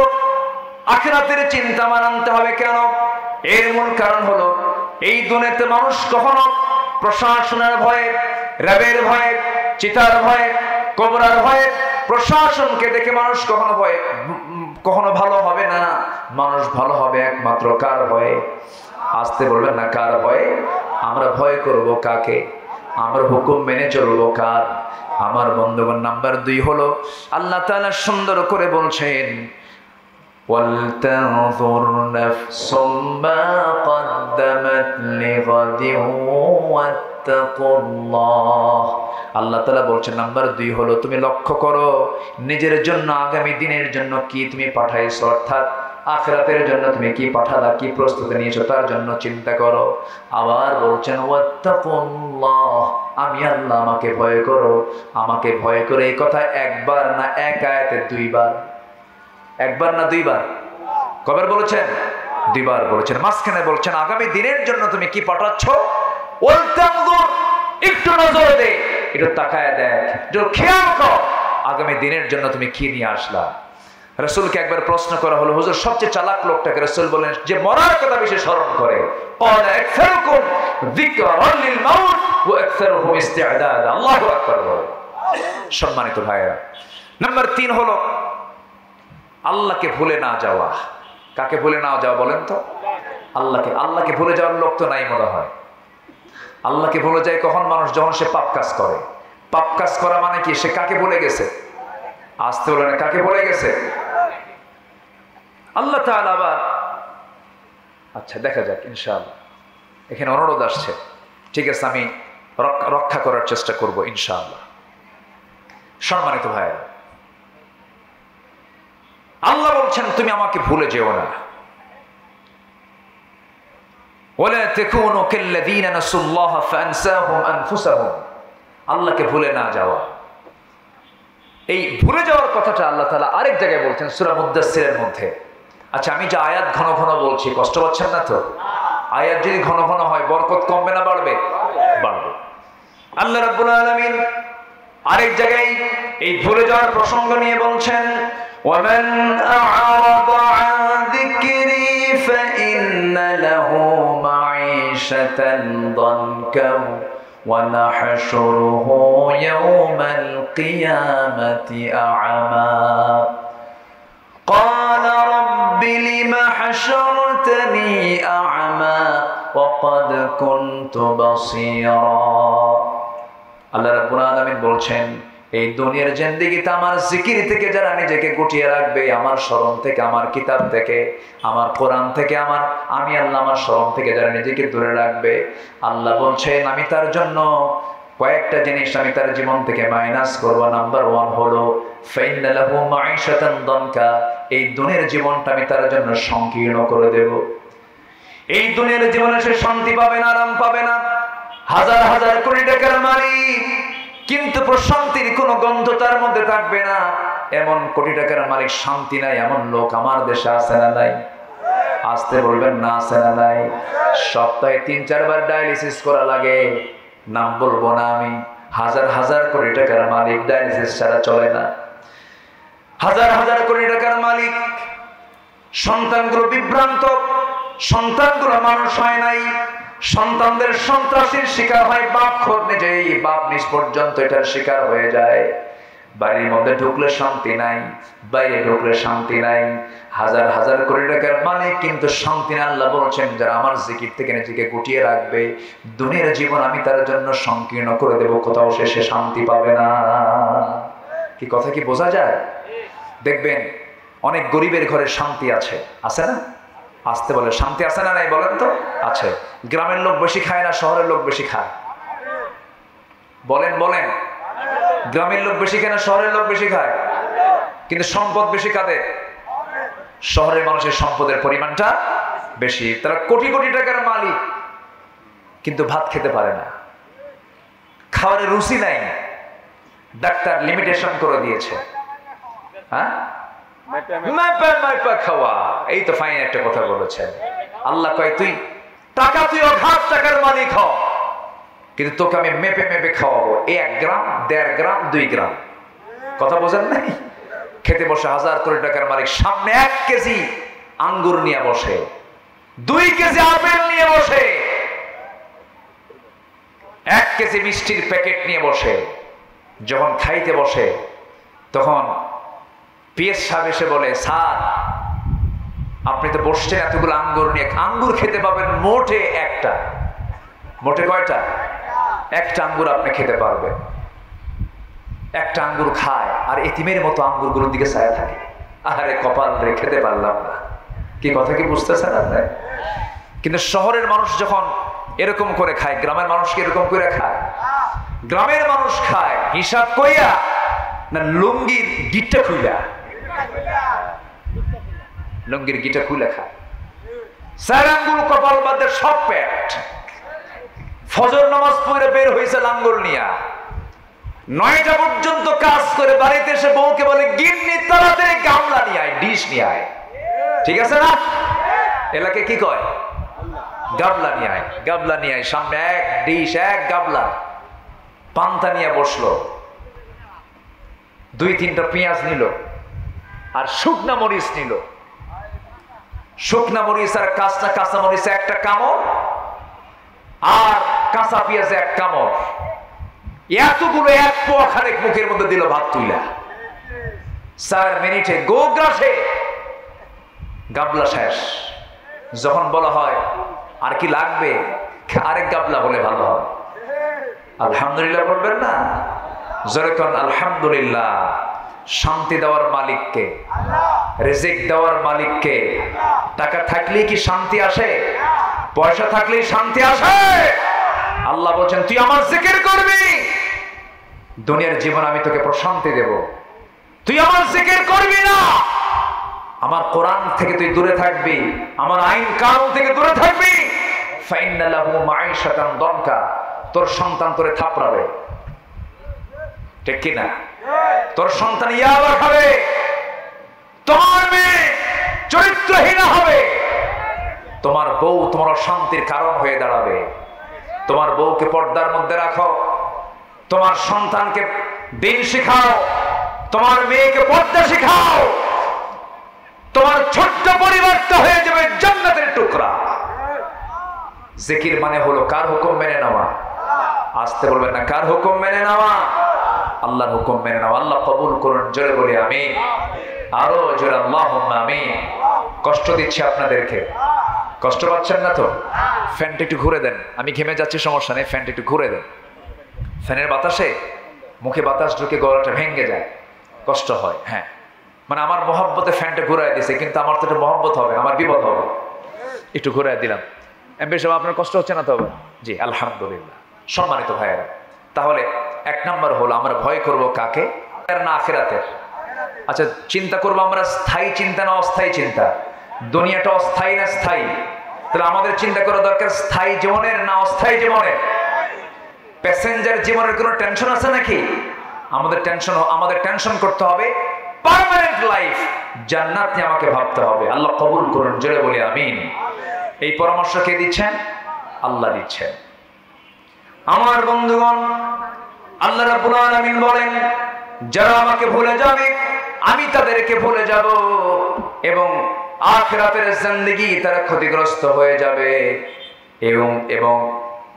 আখিরাতের চিন্তা আমার আনতে হবে কেন? এর মূল কারণ হলো, এই দুনিয়াতে মানুষ কখনো প্রশাসনের ভয়ে, র্যাবের ভয়ে, চিতার ভয়ে, কোবরার ভয়ে, প্রশাসনকে দেখে মানুষ কখনো ভালো হবে না। মানুষ ভালো হবে একমাত্র কার ভয়ে? আসতে বলবেন না, কার ভয়ে? আমরা ভয় করব কাকে? আমরা হুকুম মেনে চলবো কার? আমার বন্ধুগণ, নাম্বার 2 হলো আল্লাহ তাআলা সুন্দর করে বলছেন, وَلْتَنظُرْ نَفْسٌ مَا قَدَّمَتْ لِغَدٍ وَاتَّقُوا اللَّهَ। আল্লাহ তাআলা বলছেন নাম্বার 2 হলো তুমি লক্ষ্য করো নিজের জন্য আগামী দিনের জন্য কি তুমি পাঠাইছো, অর্থাৎ আখিরাতের জন্য তুমি কি পাঠালা, কি প্রস্তুতি নিয়েছো তার জন্য চিন্তা করো। আবার বলছেন ওয়াত্তাকুল্লাহ, আমি আল্লাহ, আমাকে ভয় করো, আমাকে ভয় করে। এই কথা একবার না, এক আয়াতে 2 বার। একবার না 2 বার? কবার বলেছেন? 2 বার বলেছেন। মাঝখানে বলছেন আগামী দিনের জন্য তুমি কি পাঠাচ্ছ, ওয়ালতানজুর, একটু নজর দে, একটু তাকায় দেখ, একটু খেয়াল কর আগামী দিনের জন্য তুমি কি নিয়ে আসলা? রাসূলকে একবার প্রশ্ন করা হলো, হুজুর সবচেয়ে চালাক লোকটাকে? রাসূল বলেন, যে মরার কথা বেশি স্মরণ করে। ক্বালা আকসারুকুম যিকরান লিল মাউত ওয়া আকসারুহুম ইস্তি'দাদা। আল্লাহু আকবার। সম্মানিত ভাইরা, নাম্বার 3 হলো আল্লাহকে ভুলে না যাওয়া। কাকে ভুলে না যাওয়া বলেন তো? আল্লাহকে। আল্লাহকে ভুলে যাওয়ার লোক তো নাই মনে হয়। আল্লাহকে ভুলে যায় কখন মানুষ? যখন সে পাপ কাজ করে। পাপ কাজ করা মানে কি? সে কাকে ভুলে গেছে? আসতে বলে না, কাকে ভুলে গেছে? আল্লাহ তাআলা আবার, আচ্ছা দেখা যাক ইনশাআল্লাহ। এখানে অনুরোধ আসছে, ঠিক আছে, আমি রক্ষা করার চেষ্টা করব ইনশাআল্লাহ। সম্মানিত ভাইরা, আল্লাহ বলছেন তুমি আমাকে ভুলে যেও না। ওয়ালা তাকুনু কাল্লাযীনা নাসুল্লাহা ফাআনসাহুম আনফুসাহুম। আল্লাহকে ভুলে না যাওয়া। এই ভুলে যাওয়ার কথাটা আল্লাহ তাআলা আরেক জায়গায় বলছেন সূরা মুদ্দাসসিরের মধ্যে। আচ্ছা, আমি যে আয়াত ঘন ঘন বলছি, কষ্ট পাচ্ছেন না তো? আয়াত যদি ঘন ঘন হয় বরকত কমবে না বাড়বে? বাড়বে। আল্লাহ রাব্বুল আলামিন আরেক জায়গায় এই ভুলে যাওয়ার প্রসঙ্গ নিয়ে বলছেন, ওয়ামান আ'রাদা আন যিকরি ফাইন্না লাহু মাঈশাতান দানকা ওয়া নাহশুরুহু ইয়াওমাল কিয়ামাতি আ'মা ক্বালা রাব্বি লিমা হাশারতানি আ'মা ওয়া ক্বাদ কুনতু বাসীরা। আল্লাহ রাব্বুল আলামিন বলছেন, এই দুনিয়ার জিন্দেগিতে আমার জিকির থেকে যারা নিজেকে গুটিয়ে রাখবে, আমার স্মরণ থেকে, আমার কিতাব থেকে, আমার কোরআন থেকে, আমি আল্লাহ আমার স্মরণ থেকে যারা নিজেকে দূরে রাখবে, আল্লাহ বলছেন আমি তার জন্য কয়েকটা জিনিস আমি তার জীবন থেকে মাইনাস করব। নাম্বার 1 হলো ফাইন্না লাহু মাঈশাতান দানকা। এই দুনিয়ার জীবনটা আমি তার জন্য সংকীর্ণ করে দেব। এই দুনিয়ার জীবনে সে শান্তি পাবে না, আরাম পাবে না। হাজার হাজার কোটি টাকার মালিক, কিন্তু প্রশান্তির কোনো গন্ধ তার মধ্যে থাকবে না। এমন কোটি টাকার মালিক শান্তি নাই, এমন লোক আমার দেশে আছে না নাই? আসতে বলবেন না, আছে না নাই? সপ্তাহে 3-4 বার ডায়ালিসিস করা লাগে, নাম বলবো না আমি। হাজার হাজার কোটি টাকার মালিক, ডায়ালিসিস ছাড়া চলে না। হাজার হাজার কোটি টাকার মালিক, সন্তানগুলো বিভ্রান্ত, সন্তানগুলো মানুষ হয় নাই, সন্তানদের সন্ত্রাসীর শিকার হয় বাপ, খোদ নিজেই বাপ নিজ পর্যন্ত এটার শিকার হয়ে যায়। বাড়ির মধ্যে ঢুকলে শান্তি নাই, বাইরে ঢুকলে শান্তি নাই। হাজার হাজার কোটি টাকার মালিক, কিন্তু শান্তি না। আল্লাহ বলছেন যারা আমার জিকির থেকে নিজেকে গুটিয়ে রাখবে, দুনিয়ার জীবন আমি তার জন্য সংকীর্ণ করে দেব, কোথাও সে শান্তি পাবে না। কি কথা কি বোঝা যায়? দেখবেন অনেক গরিবের ঘরে শান্তি আছে, আছে না? আসতে বলে শান্তি আছে না নাই বলেন তো? আছে। গ্রামের লোক বেশি খায় না শহরের লোক বেশি খায়? বলেন বলেন। গ্রামের লোক বেশি খায় না শহরের লোক বেশি খায়? কিন্তু সম্পদ বেশি কাদের? শহরের মানুষের সম্পদের পরিমাণটা বেশি। তারা কোটি কোটি টাকার মালিক, কিন্তু ভাত খেতে পারে না, খাবারের রুচি নাই। ডাক্তার লিমিটেশন করে দিয়েছে। হ্যাঁ, খাওয়া। এই তো ফাইন একটা কথা বলেছেন। আল্লাহ কয় তুই টাকা, তুই অঘাত টাকার মালিক হ, কিন্তু তোকে আমি মেপে মেপে খাওয়াবো। 1 গ্রাম, 1.5 গ্রাম, 2 গ্রাম। কথা বোঝেন নাই? খেতে বসে হাজার কোটি টাকার মালিক, সামনে 1 কেজি আঙ্গুর নিয়ে বসে, 2 কেজি আপেল নিয়ে বসে, 1 কেজি মিষ্টির প্যাকেট নিয়ে বসে। যখন খাইতে বসে তখন পিএস সাহেব এসে বলে, স্যার আপনি তো বসছেন এতগুলো আঙ্গুর নিয়ে, আঙ্গুর খেতে পাবেন মোটে একটা। মোটে কয়টা? একটা আঙ্গুর আপনি খেতে পারবেন। একটা আঙ্গুর খায় আর এতিমের মতো আঙ্গুরগুলোর দিকে ছায়া থাকে। আরে কপাল রে, খেতে পারলাম না। কি কথা কি বুঝতেছেন আপনি? কিন্তু শহরের মানুষ যখন এরকম করে খায়, গ্রামের মানুষ কি এরকম করে খায়? গ্রামের মানুষ খায় হিসাব কইয়া না লুঙ্গির গিটটা খুইলা? লুঙ্গির গিটা খুলে খায়। সারাঙ্গুল কপাল বাদে সব পেট। ফজর নামাজ পড়ে বের হয়েছে লাঙ্গল নিয়া, 9টা পর্যন্ত কাজ করে বাড়িতে এসে বউকে বলে, গিন্নি তাড়াতাড়ি গামলা নিয়ে আয়, ডিশ নিয়ে আয়। ঠিক আছে না? এলাকে কি কয়? গাবলা নিয়ে আয়, গাবলা নিয়ে আয়। সামনে 1 ডিশ, 1 গাবলা। পান্তা নিয়ে বসলো। 2-3টা পেঁয়াজ নিল আর শুকনা মরিচ নিল। শুকনা মরিচ আর কাঁচা মরিচে একটা কামড়, আর কাঁচা পেঁয়াজে এক কামড়, এতগুলো এক পোয়া খানেক মুখের মধ্যে দিল ভাত তুইলা। 4 মিনিটে গোগ্রাসে গাবলা শেষ। যখন বলা হয় আর কি লাগবে, আরেক গাবলা বলে ভালো হয়। আলহামদুলিল্লাহ বলবেন না? যেরকম আলহামদুলিল্লাহ। শান্তি দেওয়ার মালিককে, রিজিক দেওয়ার মালিককে। টাকা থাকলেই কি শান্তি আসে? পয়সা থাকলেই শান্তি আসে? আল্লাহ বলছেন তুই আমার জিকির করবি, দুনিয়ার জীবন আমি তোকে প্রশান্তি দেব। তুই আমার জিকির করবি না, আমার কোরআন থেকে তুই দূরে থাকবি, আমার আইন কানুন থেকে দূরে থাকবি, ফাইন্না লাহু মাঈশাতান দনকা, তোর সন্তান তোরে থাপড়াবে। ঠিক কি না? তোর সন্তান ইয়াবা খাবে, তোমার মেয়ে চরিত্রহীন হবে, তোমার বউ তোমার অশান্তির কারণ হয়ে দাঁড়াবে। তোমার বউকে পর্দার মধ্যে রাখো, তোমার সন্তানকে দিন শিখাও, তোমার মেয়েকে পর্দা শিখাও, তোমার ছোট্ট পরিবারটা হয়ে যাবে জান্নাতের টুকরা। জিকির মানে হলো কার হুকুম মেনে নেওয়া? আসতে বলবেন না, কার হুকুম মেনে নেওয়া? আল্লাহর হুকুম মেনে নেওয়া। আল্লাহ কবুল করুন, জোরে বলি আমিন। আরো জোরে আল্লাহুম্মা আমিন। কষ্ট দিচ্ছি আপনাদেরকে, কষ্ট পাচ্ছেন না তো? ফ্যানটা একটু ঘুরে দেন, আমি ঘেমে যাচ্ছি, সমস্যা নেই, ফ্যানটা একটু ঘুরে দেন। ফ্যানের বাতাসে মুখে বাতাস ঢুকে গলাটা ভেঙে যায়, কষ্ট হয়। হ্যাঁ, মানে আমার মহব্বতে ফ্যানটা ঘুরাই দিছে, কিন্তু আমার তো একটা মহব্বত হবে, আমার বিপদ হবে। একটু ঘুরাই দিলাম। এমপি সাহেব আপনার কষ্ট হচ্ছে না তো? জি আলহামদুলিল্লাহ। সম্মানিত ভাইয়েরা, তাহলে 1 নম্বর হলো আমরা ভয় করব কাকে? না আখিরাতের। আচ্ছা, চিন্তা করবো আমরা স্থায়ী চিন্তা না অস্থায়ী চিন্তা? দুনিয়াটা অস্থায়ী না স্থায়ী? তাহলে আমাদের চিন্তা করা দরকার স্থায়ী জীবনের না অস্থায়ী জীবনের? প্যাসেঞ্জার জীবনের কোনো টেনশন আছে নাকি? আমাদের টেনশন করতে হবে পার্মানেন্ট লাইফ, জান্নাত নিয়ে আমাকে ভাবতে হবে। আল্লাহ কবুল করুন, জোরে বলি আমিন। এই পরামর্শ কে দিচ্ছেন? আল্লাহ দিচ্ছেন। আমার বন্ধুগণ, আল্লাহ রাব্বুল আলামিন বলেন যারা আমাকে ভুলে যাবে আমি তাদেরকে ভুলে যাব, এবং আখিরাতের জিন্দেগি তারা ক্ষতিগ্রস্ত হয়ে যাবে, এবং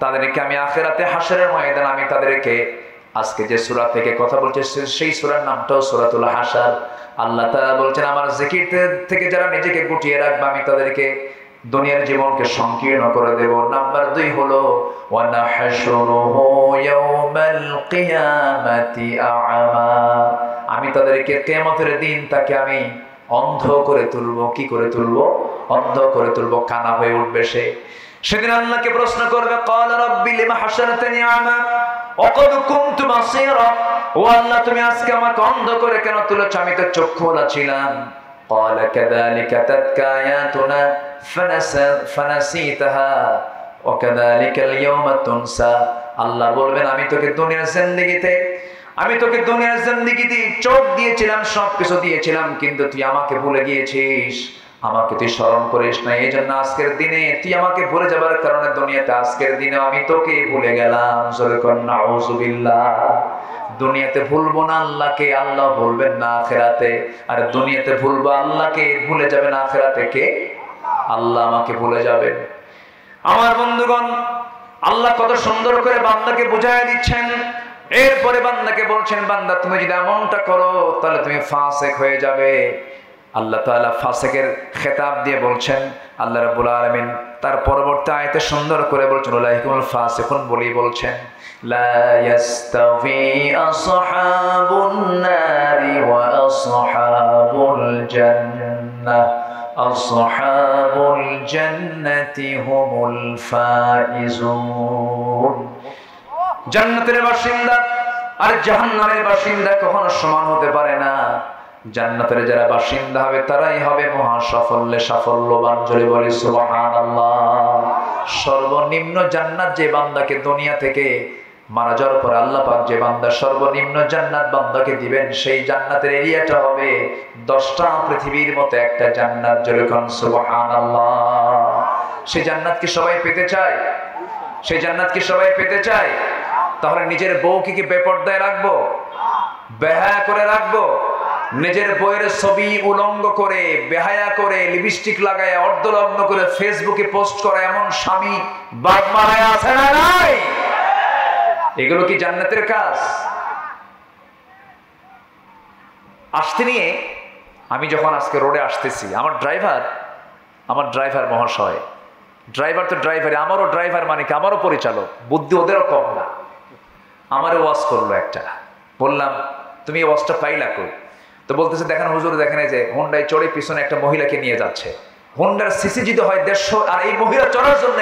তাদেরকে আমি আখিরাতে হাশরের ময়দান আমি তাদেরকে, আজকে যে সূরা থেকে কথা বলছে সেই সূরার নামটাও সূরাতুল হাশর। আল্লাহ তাআলা বলছেন আমার জিকির থেকে যারা নিজেকে গুটিয়ে রাখবে আমি তাদেরকে দুনিয়ার জীবনকে সংকীর্ণ করে দেব। নাম্বার 2 হলো ওয়া নাহশুরুহু ইয়াওমাল কিয়ামাতি আ'মা, আমি তাদেরকে কিয়ামতের দিন তাকে আমি অন্ধ করে তুলবো। কি করে তুলবো? অন্ধ করে তুলবো, কানা হয়ে উঠবে সে। সেদিন আল্লাহকে প্রশ্ন করবে ক্বালা রাব্বি লিমা হাশারতানি আ'মা ওয়া ক্বাদ কুনতু বাসীরা, ও আল্লাহ তুমি আজকে আমাকে অন্ধ করে কেন তুলেছ? আমি তো চক্ষুওয়ালা ছিলাম। ক্বালা কাযালিকা তাতকা আয়াতুনা ফানাসিতাহা ওয়া কাযালিকাল ইয়াওমা তুনসা। আল্লাহ বলবেন আমি তোকে দুনিয়ার জিন্দেগিতে চোখ দিয়েছিলাম, সবকিছু দিয়েছিলাম, কিন্তু তুই আমাকে ভুলে গিয়েছিস, আমাকে তুই স্মরণ করিস না। এই জন্য আজকের দিনে তুই আমাকে ভুলে যাবার কারণে দুনিয়াতে আজকের দিনে আমি তোকে ভুলে গেলাম। নাউযুবিল্লাহ। দুনিয়াতে ভুলবো না আল্লাহকে, আল্লাহ ভুলবেন না আখিরাতে। আর দুনিয়াতে ভুলবো আল্লাহকে, ভুলে যাবেন আখিরাতে কে? আল্লাহ আমাকে ভুলে যাবেন। আমার বন্ধুগণ, আল্লাহ কত সুন্দর করে বান্দাকে বুঝায় দিচ্ছেন। এরপরে বান্দাকে বলছেন বান্দা তুমি যদি এমনটা করো তাহলে তুমি ফাসিক হয়ে যাবে। আল্লাহ তাআলা ফাসিকের খেতাব দিয়ে বলছেন, আল্লাহ রাব্বুল আলামিন তার পরবর্তী আয়াতে সুন্দর করে বলছেন উলাইকুল ফাসিকুন বলি বলছেন লা ইয়াস্তাভি আসহাবুন নারি ওয়া আসহাবুল জান্নাহ আসহাবুল জান্নাতি হুমুল ফাইজুন। জান্নাতের বাসিন্দা আর জাহান্নামের বাসিন্দা কখনো সমান হতে পারে না। জান্নাতের যারা বাসিন্দা হবে তারাই হবে মহা সাফল্যবান। জোরে বলি সুবহানাল্লাহ। সর্বনিম্ন জান্নাত যে বান্দাকে দুনিয়া থেকে মারা যাওয়ার পর আল্লাহ পাক যে বান্দা সর্বনিম্ন জান্নাত বান্দাকে দিবেন, সেই জান্নাতের এরিয়াটা হবে 10টা পৃথিবীর মতো একটা জান্নাত। জোরে কোন সুবহানাল্লাহ। সেই জান্নাত কি সবাই পেতে চায়? সেই জান্নাত কি সবাই পেতে চায়? তাহলে নিজের বউকে কি বেপরদায় রাখবো? বেহায়া করে রাখবো? নিজের বইয়ের ছবি উলঙ্গ করে, বেহায়া করে, লিপস্টিক লাগায়, অর্ধলগ্ন করে ফেসবুকে পোস্ট করে এমন স্বামী বাপ মারায় আছে না নাই? এগুলো কি জান্নাতের কাজ? আসতে নিয়ে আমি যখন আজকে রোডে আসতেছি, আমার ড্রাইভার মহাশয়, ড্রাইভার তো ড্রাইভার, আমারও ড্রাইভার মানে কি আমারও পরিচালক, বুদ্ধি ওদেরও কম না। আমারও ওয়াজ করলো একটা, বললাম তুমি এই ওয়াজটা পাইলা কই? তো বলতেছে দেখেন হুজুর, দেখেন এই যে হোন্ডায় চড়ে পিছনে একটা মহিলাকে নিয়ে যাচ্ছে, হোন্ডার সিসি যদি হয় 150 আর এই মহিলা চড়ার জন্য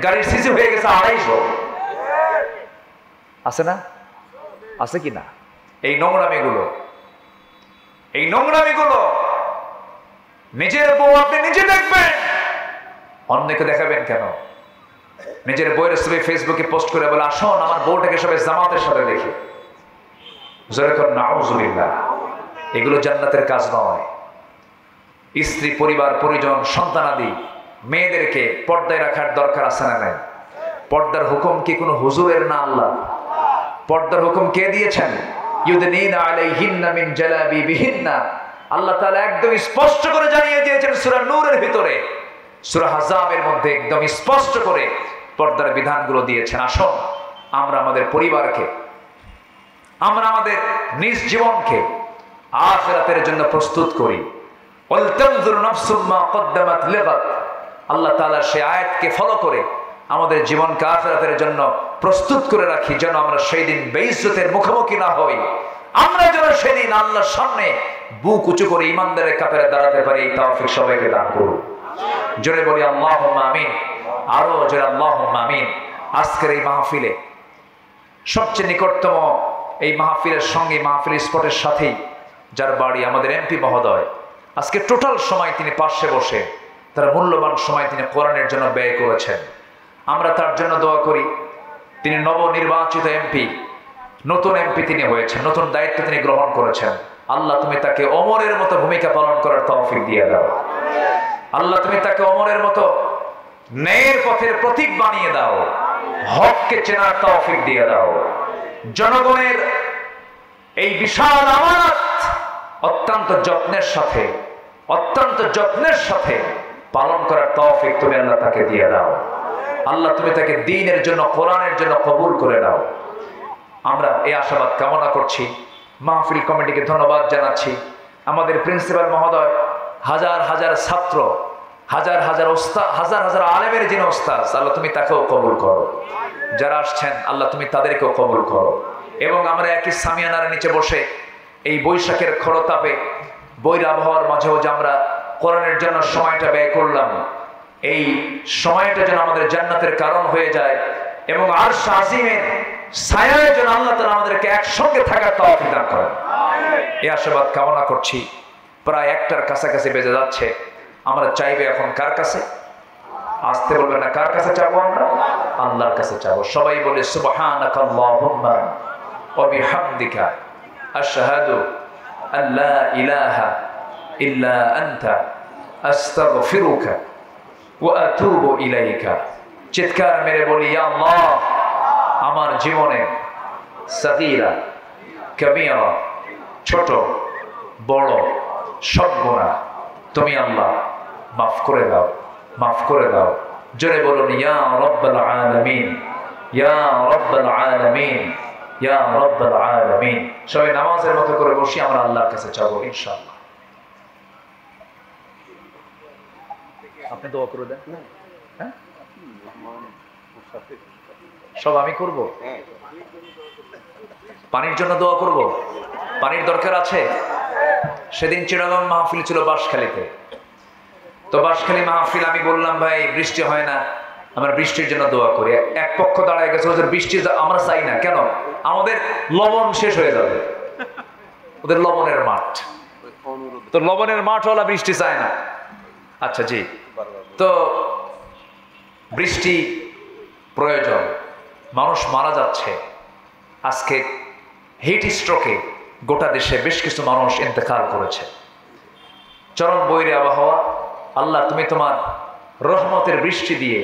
গাড়ির সিসি হয়ে গেছে 250। আছে না? আছে কি না? এই নোংরামিগুলো নিজের বউ আপনি নিজে দেখবেন, অন্যকে দেখাবেন কেন? নিজের বউয়ের ছবি ফেসবুকে পোস্ট করে বলে আসুন আমার বউটাকে সবাই জামাতের সাথে দেখি। নাউজুবিল্লাহ, এগুলো জান্নাতের কাজ নয়। স্ত্রী, পরিবার, পরিজন, সন্তানাদি মেয়েদেরকে পর্দায় রাখার দরকার আছে না নাই? পর্দার হুকুম কি কোনো হুজুরের না আল্লাহ? পর্দার হুকুম কে দিয়েছেন? ইউদনিনা আলাইহিন্না মিন জালাবিবিহিন্না। আল্লাহ তাআলা একদম স্পষ্ট করে জানিয়ে দিয়েছেন সূরা নূরের ভিতরে, সূরা আহজাবের মধ্যে একদম স্পষ্ট করে পর্দার বিধানগুলো দিয়েছেন। আসুন আমরা আমাদের পরিবারকে, আমরা আমাদের নিজ জীবনকে আখিরাতের জন্য প্রস্তুত করি। ওয়ালতানজুর নাফসুম মা কদ্দামাত লিগাদ। আল্লাহ তাআলা সেই আয়াতকে ফলো করে আমাদের জীবনকে আখিরাতের জন্য প্রস্তুত করে রাখি, যেন আমরা সেই দিন বেইজ্জতের মুখোমুখি না হই। আমরা যেন সেদিন আল্লাহর সামনে বুক উঁচু করে ইমানদারের কাতারে দাঁড়াতে পারি। এই তৌফিক সবাইকে দান করুন। জোরে বলি আল্লাহুম্মা আমিন, আরো জোরে আল্লাহুম্মা আমিন। আজকের এই মাহফিলে সবচেয়ে নিকটতম এই মাহফিলের সঙ্গে, মাহফিল স্পটের সাথেই যার বাড়ি, আমাদের এমপি মহোদয়, আজকে টোটাল সময় তিনি পাশে বসে তার মূল্যবান সময় তিনি কোরআনের জন্য ব্যয় করেছেন। আমরা তার জন্য দোয়া করি। তিনি নবনির্বাচিত এমপি, নতুন এমপি তিনি হয়েছেন, নতুন দায়িত্ব তিনি গ্রহণ করেছেন। আল্লাহ তুমি তাকে ওমরের মতো ভূমিকা পালন করার তৌফিক দিয়ে দাও। আল্লাহ তুমি তাকে ওমরের মতো ন্যায়ের পথের প্রতীক বানিয়ে দাও, হককে চেনার তৌফিক দিয়ে দাও। জনগণের এই বিশাল আমানত অত্যন্ত যত্নের সাথে পালন করার তৌফিক তুমি আল্লাহ তাকে দিয়ে দাও। আল্লাহ তুমি তাকে দ্বীনের জন্য, কোরআনের জন্য কবুল করে দাও। আমরা এই আশাবাদ কামনা করছি। মাহফিল কমিটিকে ধন্যবাদ জানাচ্ছি। আমাদের প্রিন্সিপাল মহোদয়, হাজার হাজার ছাত্র, হাজার হাজার ওস্তাদ, হাজার হাজার আলেমের যিনি ওস্তাদ, আল্লাহ তুমি তাকেও কবুল করো। যারা আসছেন আল্লাহ তুমি তাদেরকেও কবুল করো। এবং আমরা একই সামিয়ানার নিচে বসে এই বৈশাখের খরতাপে, বৈর আবহাওয়ার মাঝেও যে আমরা কোরআনের জন্য সময়টা ব্যয় করলাম, এই সময়টা যেন আমাদের জান্নাতের কারণ হয়ে যায় এবং আরশ আজিমের ছায়ায় যেন আল্লাহ তাআলা আমাদেরকে একসঙ্গে থাকার তৌফিক দান করেন। এই আশীর্বাদ কামনা করছি। প্রায় 1টার কাছাকাছি বেজে যাচ্ছে। আমরা চাইবে এখন কার কাছে? আসতে বলবেন না, কার কাছে চাবো? আমরা আল্লাহর কাছে চাবো। সবাই বলে সুবহানাকাল্লাহুম্মা ওয়া বিহামদিকা আশহাদু আল্লা ইলাহা ইল্লা আনতা আস্তাগফিরুকা ওয়া আতুবু ইলাইকা। চিৎকার মেরে বলি, ইয়া আল্লাহ, আমার জীবনে সাগীরা কবীরা, ছোট বড় সব গুনাহ তুমি আল্লাহ মাফ করে দাও, মাফ করে দাও। জোরে বলুন, ইয়া রাব্বাল আলামিন, ইয়া রাব্বাল আলামিন, ইয়া রাব্বাল আলামিন। সবাই নামাজের মতো করে বসি, আমরা আল্লাহর কাছে চাবো ইনশাআল্লাহ। আপনি দোয়া করে দেন। হ্যাঁ, সব আমি করব। পানির জন্য দোয়া করব। পানির দরকার আছে। সেদিন চিটাগাং মাহফিল ছিল বাঁশখালীতে। তো বাঁশখালী মাহফিল আমি বললাম, ভাই বৃষ্টি হয় না, আমরা বৃষ্টির জন্য দোয়া করি। এক পক্ষ দাঁড়ায় গেছে, ওদের বৃষ্টি আমরা চাই না। কেন? আমাদের লবণ শেষ হয়ে যাবে। ওদের লবণের মাঠ, তো লবণের মাঠওয়ালা বৃষ্টি চায় না। আচ্ছা জি, তো বৃষ্টি প্রয়োজন। মানুষ মারা যাচ্ছে। আজকে হিট স্ট্রোকে গোটা দেশে বেশ কিছু মানুষ ইন্তেকাল করেছে। চরম বৈরী আবহাওয়া। আল্লাহ তুমি তোমার রহমতের বৃষ্টি দিয়ে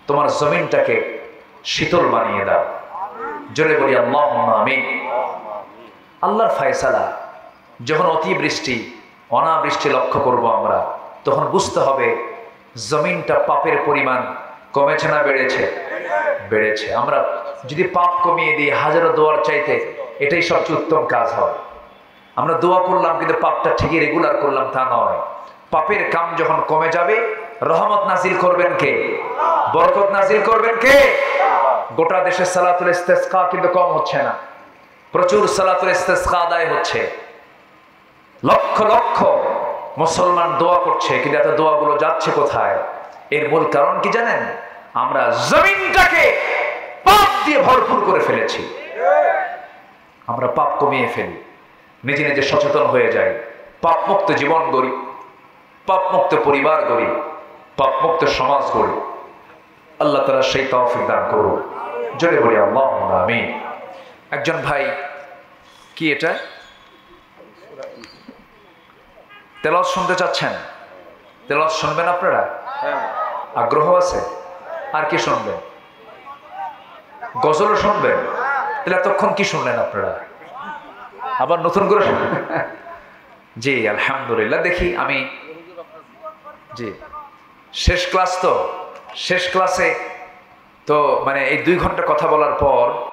তোমার জমিনটাকে শীতল বানিয়ে দাও। জোরে বলি আল্লাহুম্মা আমিন। আল্লাহর ফায়সালা। যখন অতিবৃষ্টি অনাবৃষ্টি লক্ষ্য করব আমরা, তখন বুঝতে হবে জমিনটা পাপের পরিমাণ কমেছে না বেড়েছে? বেড়েছে। আমরা যদি পাপ কমিয়ে দিই হাজারো দোয়ার চাইতে এটাই সবচেয়ে উত্তম কাজ হয়। আমরা দোয়া করলাম কিন্তু পাপটা ঠিকই রেগুলার করলাম তা নয়। পাপের কাম যখন কমে যাবে রহমত নাজিল করবেন কে? বরকত নাজিল করবেন কে? গোটা দেশে সালাতুল ইস্তেসকা কিন্তু কম হচ্ছে না, প্রচুর সালাতুল ইস্তেসকা আদায় হচ্ছে। লক্ষ লক্ষ মুসলমান দোয়া করছে, কিন্তু এত দোয়াগুলো যাচ্ছে কোথায়? এর মূল কারণ কি জানেন? আমরা জমিনটাকে পাপ দিয়ে ভরপুর করে ফেলেছি। আমরা পাপ কমিয়ে ফেলি, নিজে নিজে সচেতন হয়ে যাই, পাপ মুক্ত জীবন গড়ি, পাপ মুক্ত পরিবার গড়ি, পাপ মুক্ত সমাজ গড়ি। আল্লাহ তাআলা সেই তৌফিক দান করুন। জোরে বলি আল্লাহুম্মা আমিন। একজন ভাই, কি এটা তেলাওয়াত শুনতে চাচ্ছেন? তেলাওয়াত শুনবেন আপনারা? আগ্রহ আছে? আর কি শুনবেন? গজলও শুনবেন? তাহলে এতক্ষণ কি শুনলেন আপনারা? আবার নতুন করে জি আলহামদুলিল্লাহ। দেখি আমি, জি শেষ ক্লাস তো, শেষ ক্লাসে তো মানে এই 2 ঘন্টা কথা বলার পর